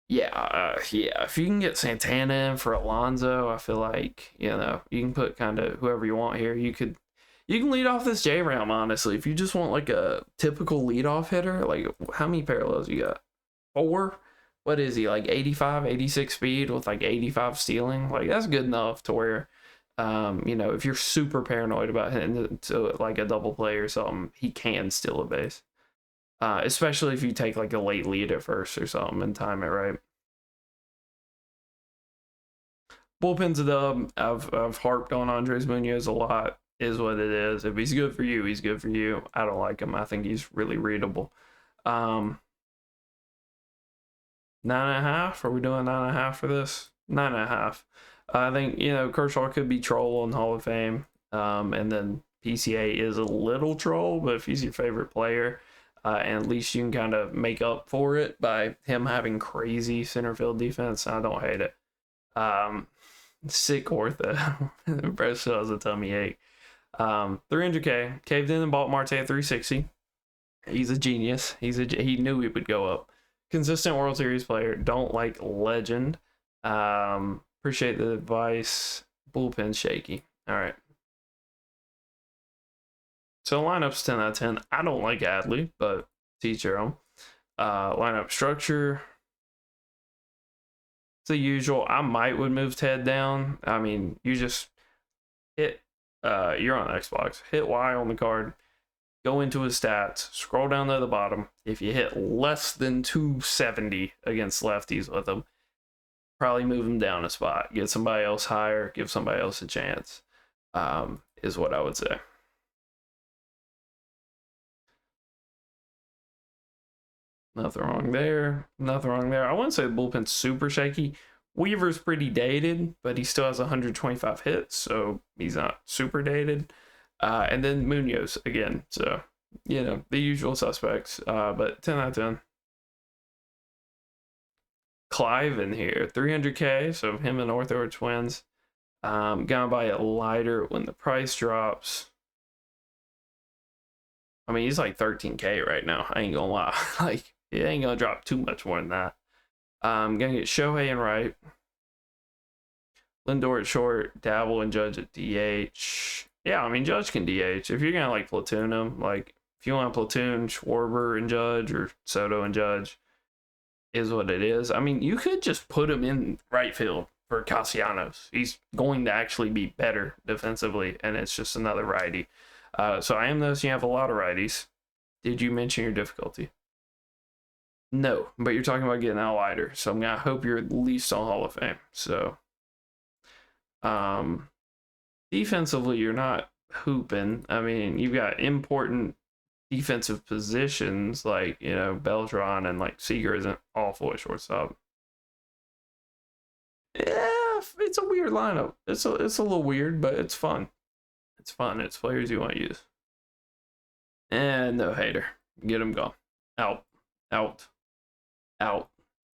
yeah. If you can get Santana in for Alonso, I feel like, you know, you can put kind of whoever you want here. You can lead off this J round, honestly. If you just want like a typical leadoff hitter, like how many parallels you got? 4? What is he, like 85, 86 speed with like 85 stealing? Like, that's good enough to where, you know, if you're super paranoid about hitting to like a double play or something, he can steal a base. Especially if you take like a late lead at first or something and time it right. Bullpen's a dub. I've harped on Andres Munoz a lot. Is what it is. If he's good for you, he's good for you. I don't like him. I think he's really readable. 9.5. Are we doing 9.5 for this? 9.5. I think, you know, Kershaw could be troll in Hall of Fame. And then PCA is a little troll, but if he's your favorite player, and at least you can kind of make up for it by him having crazy center field defense, I don't hate it. Sick Ortho. Bro still has a tummy ache. 300k. Caved in and bought Marte at 360. He's a genius. He knew he would go up. Consistent World Series player. Don't like Legend. Appreciate the advice. Bullpen shaky. All right. So lineup's 10 out of 10. I don't like Adley, but teach your own. Lineup structure. the usual. I would move Ted down. I mean, you just hit, you're on Xbox, hit Y on the card, go into his stats, scroll down to the bottom. If you hit less than 270 against lefties with him, probably move him down a spot. Get somebody else higher, give somebody else a chance, is what I would say. Nothing wrong there. Nothing wrong there. I wouldn't say the bullpen's super shaky. Weaver's pretty dated, but he still has 125 hits, so he's not super dated. And then Munoz again. So, you know, the usual suspects, but 10 out of 10. Clive in here, 300K, so him and Ortho are twins. Gonna buy it lighter when the price drops. I mean, he's like 13K right now. I ain't gonna lie. Like, it ain't gonna drop too much more than that. Gonna get Shohei and right. Lindor at short, Dabble and Judge at DH. Yeah, I mean, Judge can DH. If you're gonna like platoon him, like if you want to platoon Schwarber and Judge or Soto and Judge, is what it is. I mean, you could just put him in right field for Castellanos. He's going to actually be better defensively, and it's just another righty. So I am noticing you have a lot of righties. Did you mention your difficulty? No, but you're talking about getting out lighter, so I'm gonna hope you're at least on Hall of Fame. So, defensively, you're not hooping. I mean, you've got important defensive positions like, you know, Beltran, and like Seager isn't awful at shortstop. Yeah, it's a weird lineup. It's a little weird, but it's fun. It's fun. It's players you want to use. And no hater. Get him gone. Out.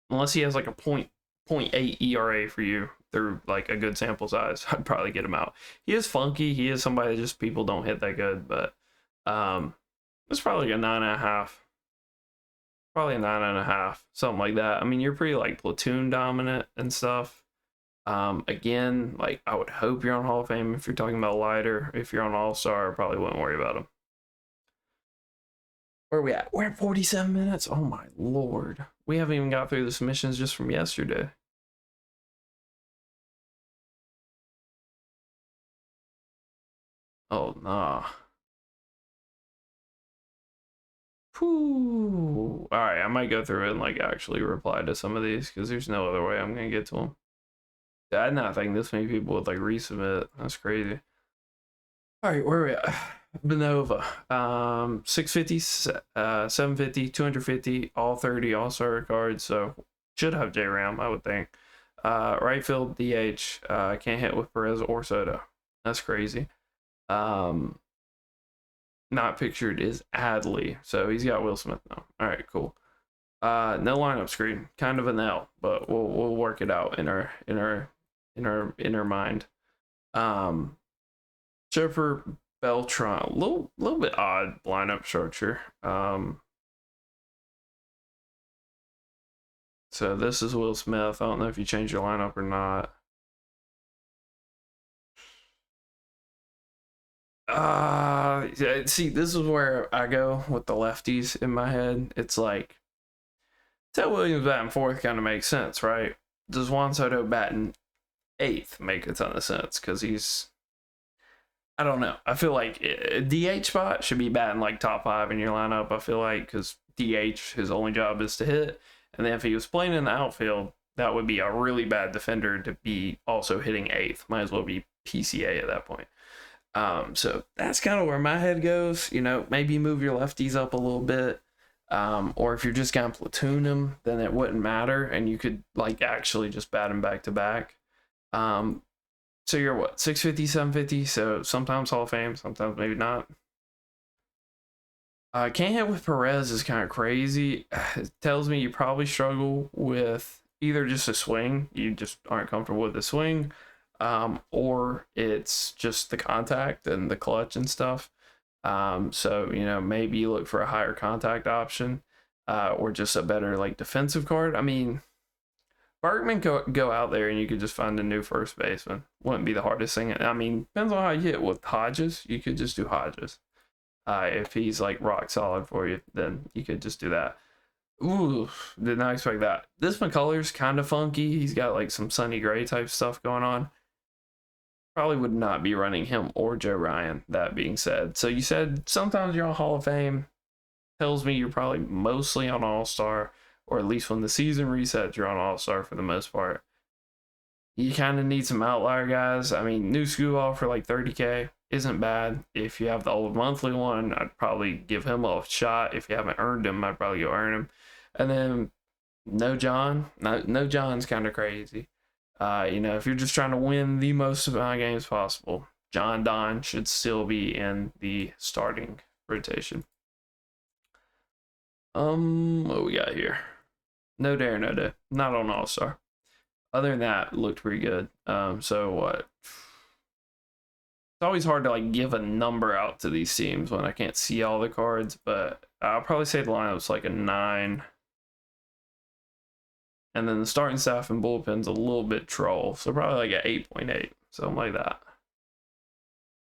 Unless he has like a 0.8 ERA for you through like a good sample size, I'd probably get him out. He is funky. He is somebody that just people don't hit that good, but it's probably like a 9.5. Probably a 9.5, something like that. I mean, you're pretty like platoon dominant and stuff. Again, like I would hope you're on Hall of Fame if you're talking about lighter. If you're on All-Star, I probably wouldn't worry about him. Where are we at? We're at 47 minutes. Oh my lord. We haven't even got through the submissions just from yesterday. Oh nah. Whew. Alright, I might go through it and like actually reply to some of these because there's no other way I'm gonna get to them. I did not think this many people would like resubmit. That's crazy. Alright, where are we at? Manovva, 650, 750, 250, all 30 All-Star cards, so should have J-Ram, I would think. Right field, DH, can't hit with Perez or Soto. That's crazy. Not pictured is Adley, so he's got Will Smith now. Alright, cool. No lineup screen, kind of an L, but we'll work it out in our inner mind. Chipper, Beltran, a little bit odd lineup structure. So this is Will Smith. I don't know if you changed your lineup or not. See, this is where I go with the lefties in my head. It's like Ted Williams batting fourth kind of makes sense, right? Does Juan Soto batting eighth make a ton of sense? Because he's, I don't know. I feel like a DH spot should be batting like top 5 in your lineup. I feel like because DH, his only job is to hit. And then if he was playing in the outfield, that would be a really bad defender to be also hitting eighth. Might as well be PCA at that point. So that's kind of where my head goes. You know, maybe move your lefties up a little bit. Or if you're just going to platoon them, then it wouldn't matter. And you could like actually just bat them back to back. So you're what, 650, 750? So sometimes Hall of Fame, sometimes maybe not. Can't hit with Perez is kind of crazy. It tells me you probably struggle with either just a swing, you just aren't comfortable with the swing, or it's just the contact and the clutch and stuff. So, you know, maybe you look for a higher contact option, or just a better like defensive card. I mean, Bergman go out there and you could just find a new first baseman. Wouldn't be the hardest thing. I mean, depends on how you hit. With Hodges, you could just do Hodges. If he's like rock solid for you, then you could just do that. Ooh, did not expect that. This McCullers kind of funky. He's got like some Sunny Gray type stuff going on. Probably would not be running him or Joe Ryan, that being said. So you said sometimes you're on Hall of Fame. Tells me you're probably mostly on All-Star, or at least when the season resets, you're on All-Star for the most part. You kind of need some outlier guys. I mean, new School for like 30K isn't bad. If you have the old monthly one, I'd probably give him a shot. If you haven't earned him, I'd probably go earn him. And then no John. No John's kind of crazy. You know, if you're just trying to win the most amount of games possible, John Don should still be in the starting rotation. What we got here? No dare, no day. Not on All-Star. Other than that, looked pretty good. So what? It's always hard to like give a number out to these teams when I can't see all the cards, but I'll probably say the lineup's like a 9. And then the starting staff and bullpen's a little bit troll, so probably like an 8.8, something like that.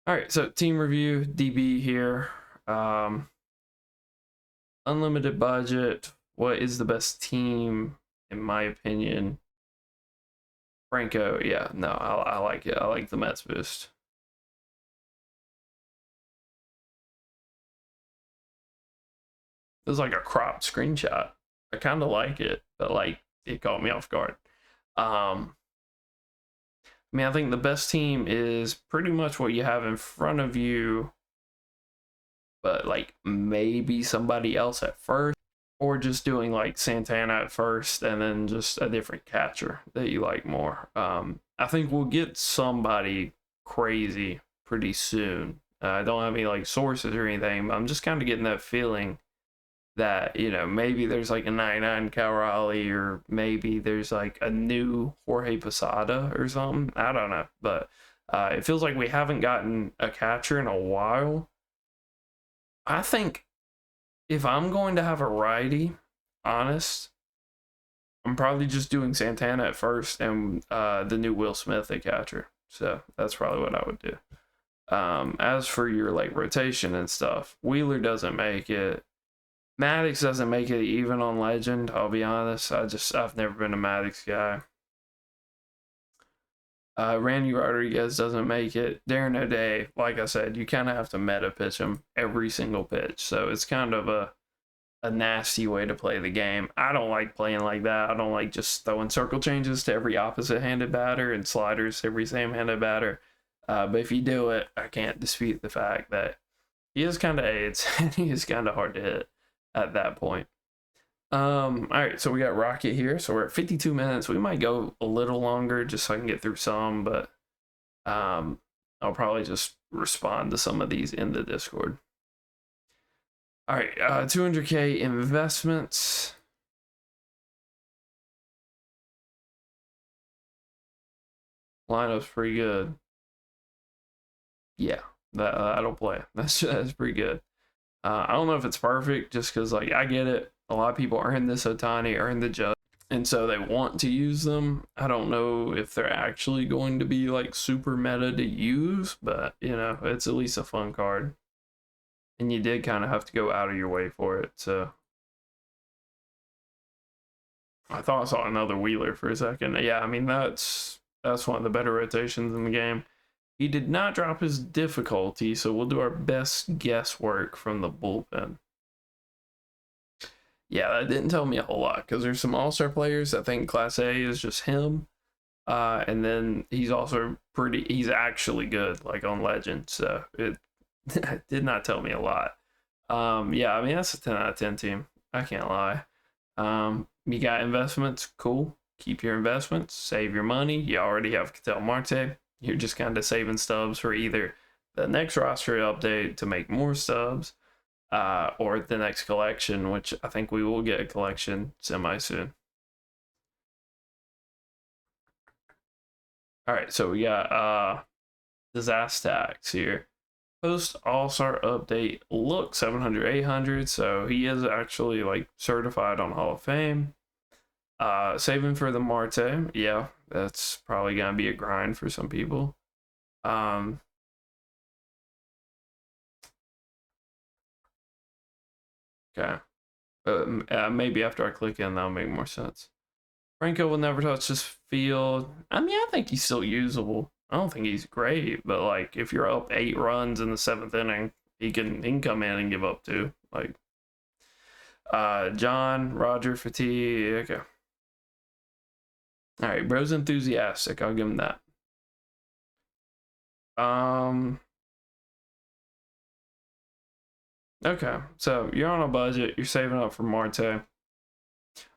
All right, so team review, DB here. Unlimited budget. What is the best team, in my opinion? Franco, yeah, no, I like it. I like the Mets boost. It was like a cropped screenshot. I kind of like it, but like it caught me off guard. I mean, I think the best team is pretty much what you have in front of you, but like maybe somebody else at first, or just doing like Santana at first and then just a different catcher that you like more. I think we'll get somebody crazy pretty soon. I don't have any like sources or anything, but I'm just kind of getting that feeling that, you know, maybe there's like a 99 Cal Raleigh, or maybe there's like a new Jorge Posada or something. I don't know, but it feels like we haven't gotten a catcher in a while. I think if I'm going to have a righty, honest, I'm probably just doing Santana at first and the new Will Smith at catcher. So that's probably what I would do. As for your like rotation and stuff, Wheeler doesn't make it. Maddox doesn't make it even on Legend, I'll be honest. I've never been a Maddox guy. Randy Rodriguez doesn't make it. Darren O'Day, like I said, you kind of have to meta pitch him every single pitch. So it's kind of a nasty way to play the game. I don't like playing like that. I don't like just throwing circle changes to every opposite-handed batter and sliders to every same-handed batter. But if you do it, I can't dispute the fact that he is kind of AIDS and he is kind of hard to hit at that point. All right, so we got Rocket here. So we're at 52 minutes. We might go a little longer just so I can get through some, but I'll probably just respond to some of these in the Discord. All right, 200K investments. Lineup's pretty good. Yeah, that'll play. That's pretty good. I don't know if it's perfect, just because like I get it. A lot of people earn this Ohtani, earn the Judge, and so they want to use them. I don't know if they're actually going to be like super meta to use, but you know, it's at least a fun card. And you did kind of have to go out of your way for it, so I thought I saw another Wheeler for a second. Yeah, I mean that's one of the better rotations in the game. He did not drop his difficulty, so we'll do our best guesswork from the bullpen. Yeah, that didn't tell me a whole lot, because there's some All-Star players. I think Class A is just him. And then he's also he's actually good, like on Legend, so it did not tell me a lot. Yeah, I mean, that's a 10 out of 10 team. I can't lie. You got investments, cool. Keep your investments, save your money. You already have Ketel Marte. You're just kind of saving stubs for either the next roster update to make more stubs, or the next collection, which I think we will get a collection semi soon. All right, so we got Disastax here. Post All-Star update, look 700, 800, so he is actually like certified on Hall of Fame. Saving for the Marte, yeah, that's probably gonna be a grind for some people. Okay, Maybe after I click in, that'll make more sense. Franco will never touch this field. I mean, I think he's still usable. I don't think he's great, but like if you're up 8 runs in the 7th inning, he can come in and give up 2. Like John, Roger, Fatigue. Okay. All right, bro's enthusiastic. I'll give him that. Okay, so you're on a budget. You're saving up for Marte.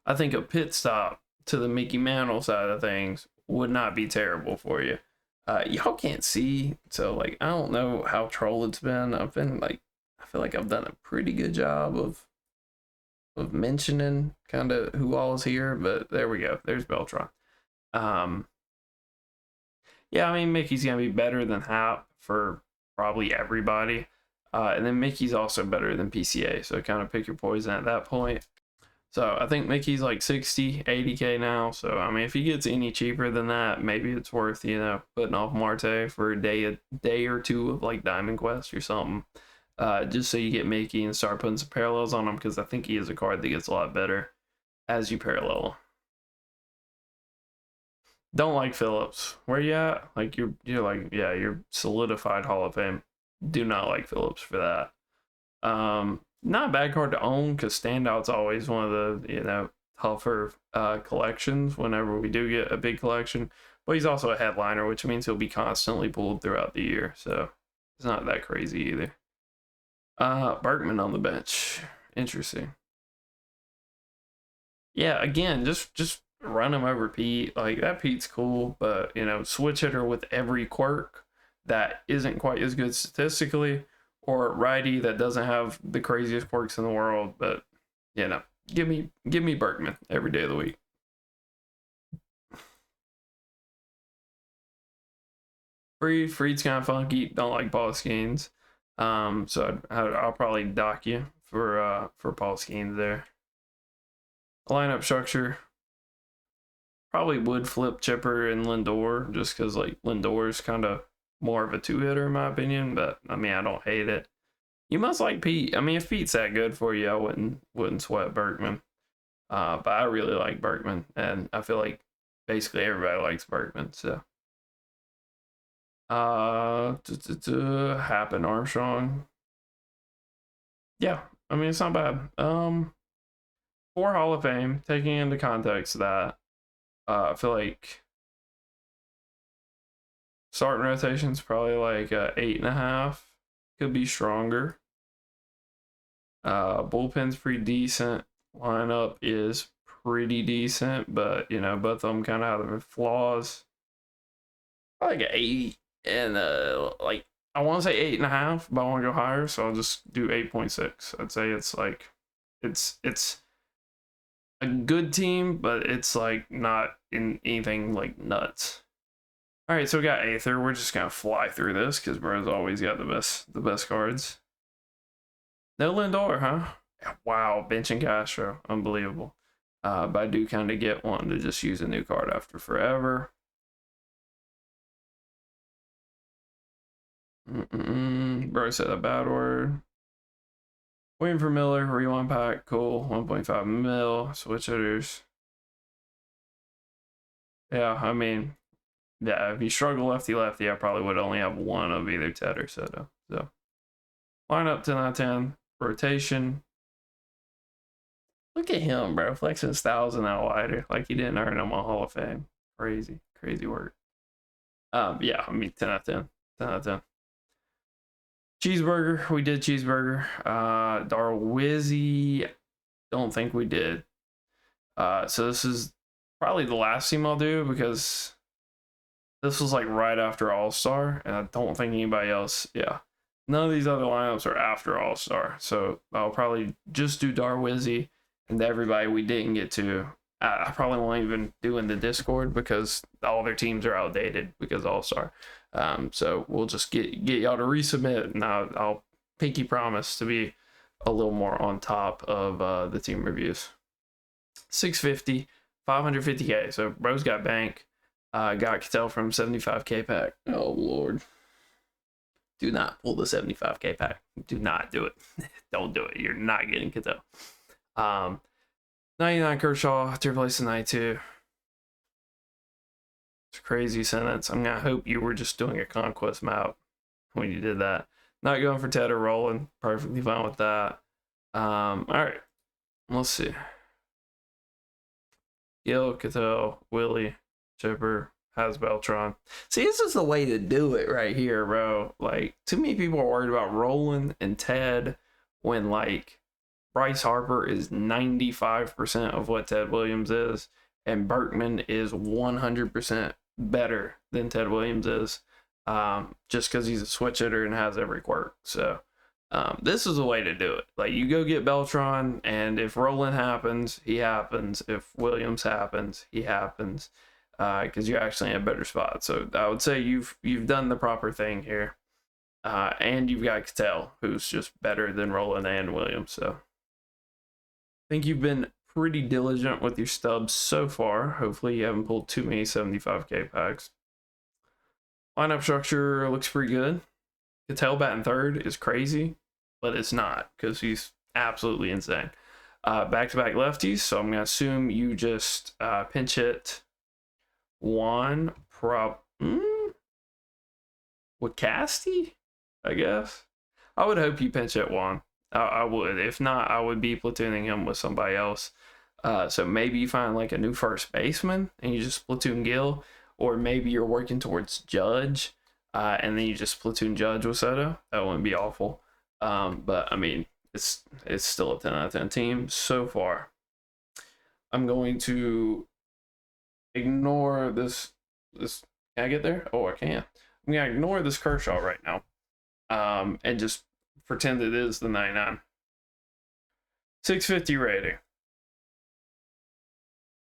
I think a pit stop to the Mickey Mantle side of things would not be terrible for you. Y'all can't see, so like I don't know how troll it's been. I've been like, I feel like I've done a pretty good job of mentioning kind of who all is here, but there we go. There's Beltron. Yeah, I mean Mickey's gonna be better than Hap for probably everybody. And then Mickey's also better than PCA, so kind of pick your poison at that point. So I think Mickey's like 60, 80K now. So I mean, if he gets any cheaper than that, maybe it's worth, you know, putting off Marte for a day or two of like Diamond Quest or something. Just so you get Mickey and start putting some parallels on him, because I think he is a card that gets a lot better as you parallel. Don't like Phillips. Where you at? Like you're like, yeah, you're solidified Hall of Fame. Do not like Phillips for that. Not a bad card to own, because Standout's always one of the, you know, tougher collections whenever we do get a big collection. But he's also a headliner, which means he'll be constantly pulled throughout the year, so it's not that crazy either. Berkman on the bench. Interesting. Yeah, again, just run him over Pete. Like, that Pete's cool, but, you know, switch hitter with every quirk that isn't quite as good statistically, or righty that doesn't have the craziest quirks in the world, but, you know, give me Berkman every day of the week. Freed's kind of funky. Don't like Paul Skeens. So I'll probably dock you for Paul Skeens there. Lineup structure, probably would flip Chipper and Lindor, just because like Lindor's kind of more of a 2-hitter in my opinion, but I mean I don't hate it. You must like Pete. I mean, if Pete's that good for you, I wouldn't sweat Berkman. But I really like Berkman, and I feel like basically everybody likes Berkman. So Happen Armstrong. Yeah, I mean it's not bad. For Hall of Fame, taking into context that I feel like starting rotation's probably like 8.5. Could be stronger. Bullpen's pretty decent. Lineup is pretty decent, but you know, both of them kind of have their flaws. Probably like an 8, and like I want to say 8.5, but I want to go higher, so I'll just do 8.6. I'd say it's like it's a good team, but it's like not in anything like nuts. All right, so we got Aether. We're just gonna fly through this because bro's always got the best cards. No Lindor, huh? Wow, benching Castro, unbelievable. But I do kind of get wanting to just use a new card after forever. Bro said a bad word. Waiting for Miller, rewind pack, cool. 1.5 mil, switch hitters. Yeah, I mean, yeah, if you struggle lefty, I probably would only have one of either Ted or Soto. So, line up 10 out of 10. Rotation. Look at him, bro. Flexing his 1,000 out wider. Like he didn't earn him a Hall of Fame. Crazy work. Yeah, I mean, 10 out of 10. 10 out of 10. Cheeseburger. We did Cheeseburger. Darwizzy. Don't think we did. So this is probably the last team I'll do because this was like right after All-Star, and I don't think anybody else, yeah. None of these other lineups are after All-Star, so I'll probably just do Darwizzy, and everybody we didn't get to, I probably won't even do in the Discord because all their teams are outdated because All-Star. So we'll just get y'all to resubmit, and I'll pinky promise to be a little more on top of the team reviews. 650, 550K. So bro's got bank. Got Cattell from 75K pack. Oh Lord. Do not pull the 75K pack. Do not do it. Don't do it. You're not getting Cattell. Um, 99 Kershaw to replace the 92. It's a crazy sentence. I'm gonna hope you were just doing a conquest map when you did that. Not going for Ted or Roland. Perfectly fine with that. All right. Let's see. Gil, Cattell, Willie, Chipper, has Beltron. See, this is the way to do it right here, bro. Like, too many people are worried about Roland and Ted when, like, Bryce Harper is 95% of what Ted Williams is, and Berkman is 100% better than Ted Williams is, just because he's a switch hitter and has every quirk. So, this is the way to do it. Like, you go get Beltron, and if Roland happens, he happens. If Williams happens, he happens. Because you're actually in a better spot. So I would say you've done the proper thing here. And you've got Cattell, who's just better than Roland and Williams. So I think you've been pretty diligent with your stubs so far. Hopefully you haven't pulled too many 75k packs. Lineup structure looks pretty good. Cattell batting third is crazy, but it's not because he's absolutely insane. Back-to-back lefties, so I'm going to assume you just pinch hit Juan with Casty, I guess. I would hope you pinch hit Juan. I would. If not, I would be platooning him with somebody else. So maybe you find like a new first baseman and you just platoon Gil, or maybe you're working towards Judge, and then you just platoon Judge with Soto. That wouldn't be awful. But I mean, it's still a 10 out of 10 team so far. I'm going to ignore this. Can I get there? Oh, I can. I'm gonna ignore this Kershaw right now, and just pretend it is the 99. 650 rating.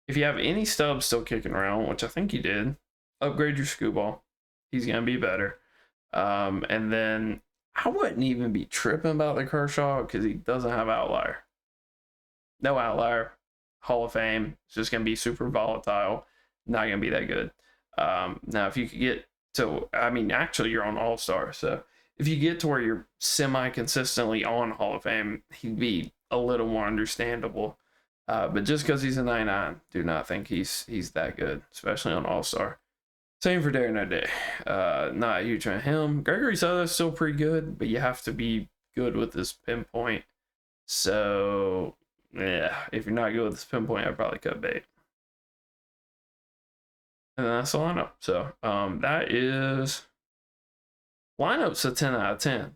If you have any stubs still kicking around, which I think you did, upgrade your Screwball. He's gonna be better. And then I wouldn't even be tripping about the Kershaw because he doesn't have outlier. No outlier. Hall of Fame. It's just gonna be super volatile. Not gonna be that good. Now, if you could get to, I mean, actually, you're on All-Star, so if you get to where you're semi-consistently on Hall of Fame, he'd be a little more understandable. But just because he's a 99, do not think he's that good, especially on All-Star. Same for Day or No Day. Not a huge fan of him. Gregory Soto's still pretty good, but you have to be good with this pinpoint. So, yeah, if you're not good with this pinpoint, I'd probably cut bait. And then that's the lineup. So that is lineup's a 10 out of 10.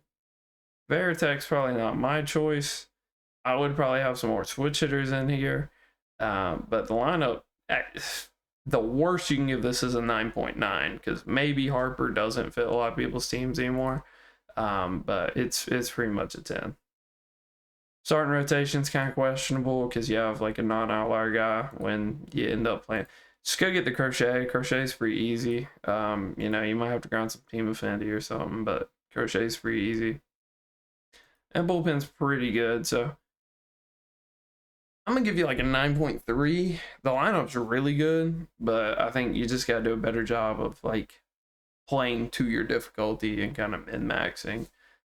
Veritek's probably not my choice. I would probably have some more switch hitters in here. But the lineup, the worst you can give this is a 9.9 because maybe Harper doesn't fit a lot of people's teams anymore. But it's pretty much a 10. Starting rotation's kind of questionable because you have like a non-outlier guy when you end up playing. Just go get the Crochet. Crochet's pretty easy. You know, you might have to ground some Team Affinity or something, but Crochet's pretty easy. And Bullpen's pretty good, so I'm going to give you like a 9.3. The lineup's really good, but I think you just got to do a better job of like playing to your difficulty and kind of min-maxing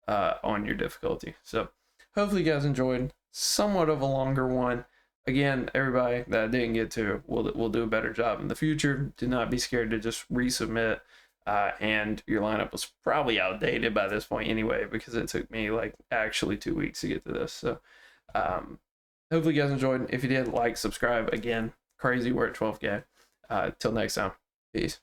on your difficulty. So hopefully you guys enjoyed somewhat of a longer one. Again, everybody that I didn't get to, we'll do a better job in the future. Do not be scared to just resubmit. And your lineup was probably outdated by this point anyway, because it took me like actually 2 weeks to get to this. So hopefully you guys enjoyed. If you did, like, subscribe. Again, crazy, we're at 12K. Till next time, peace.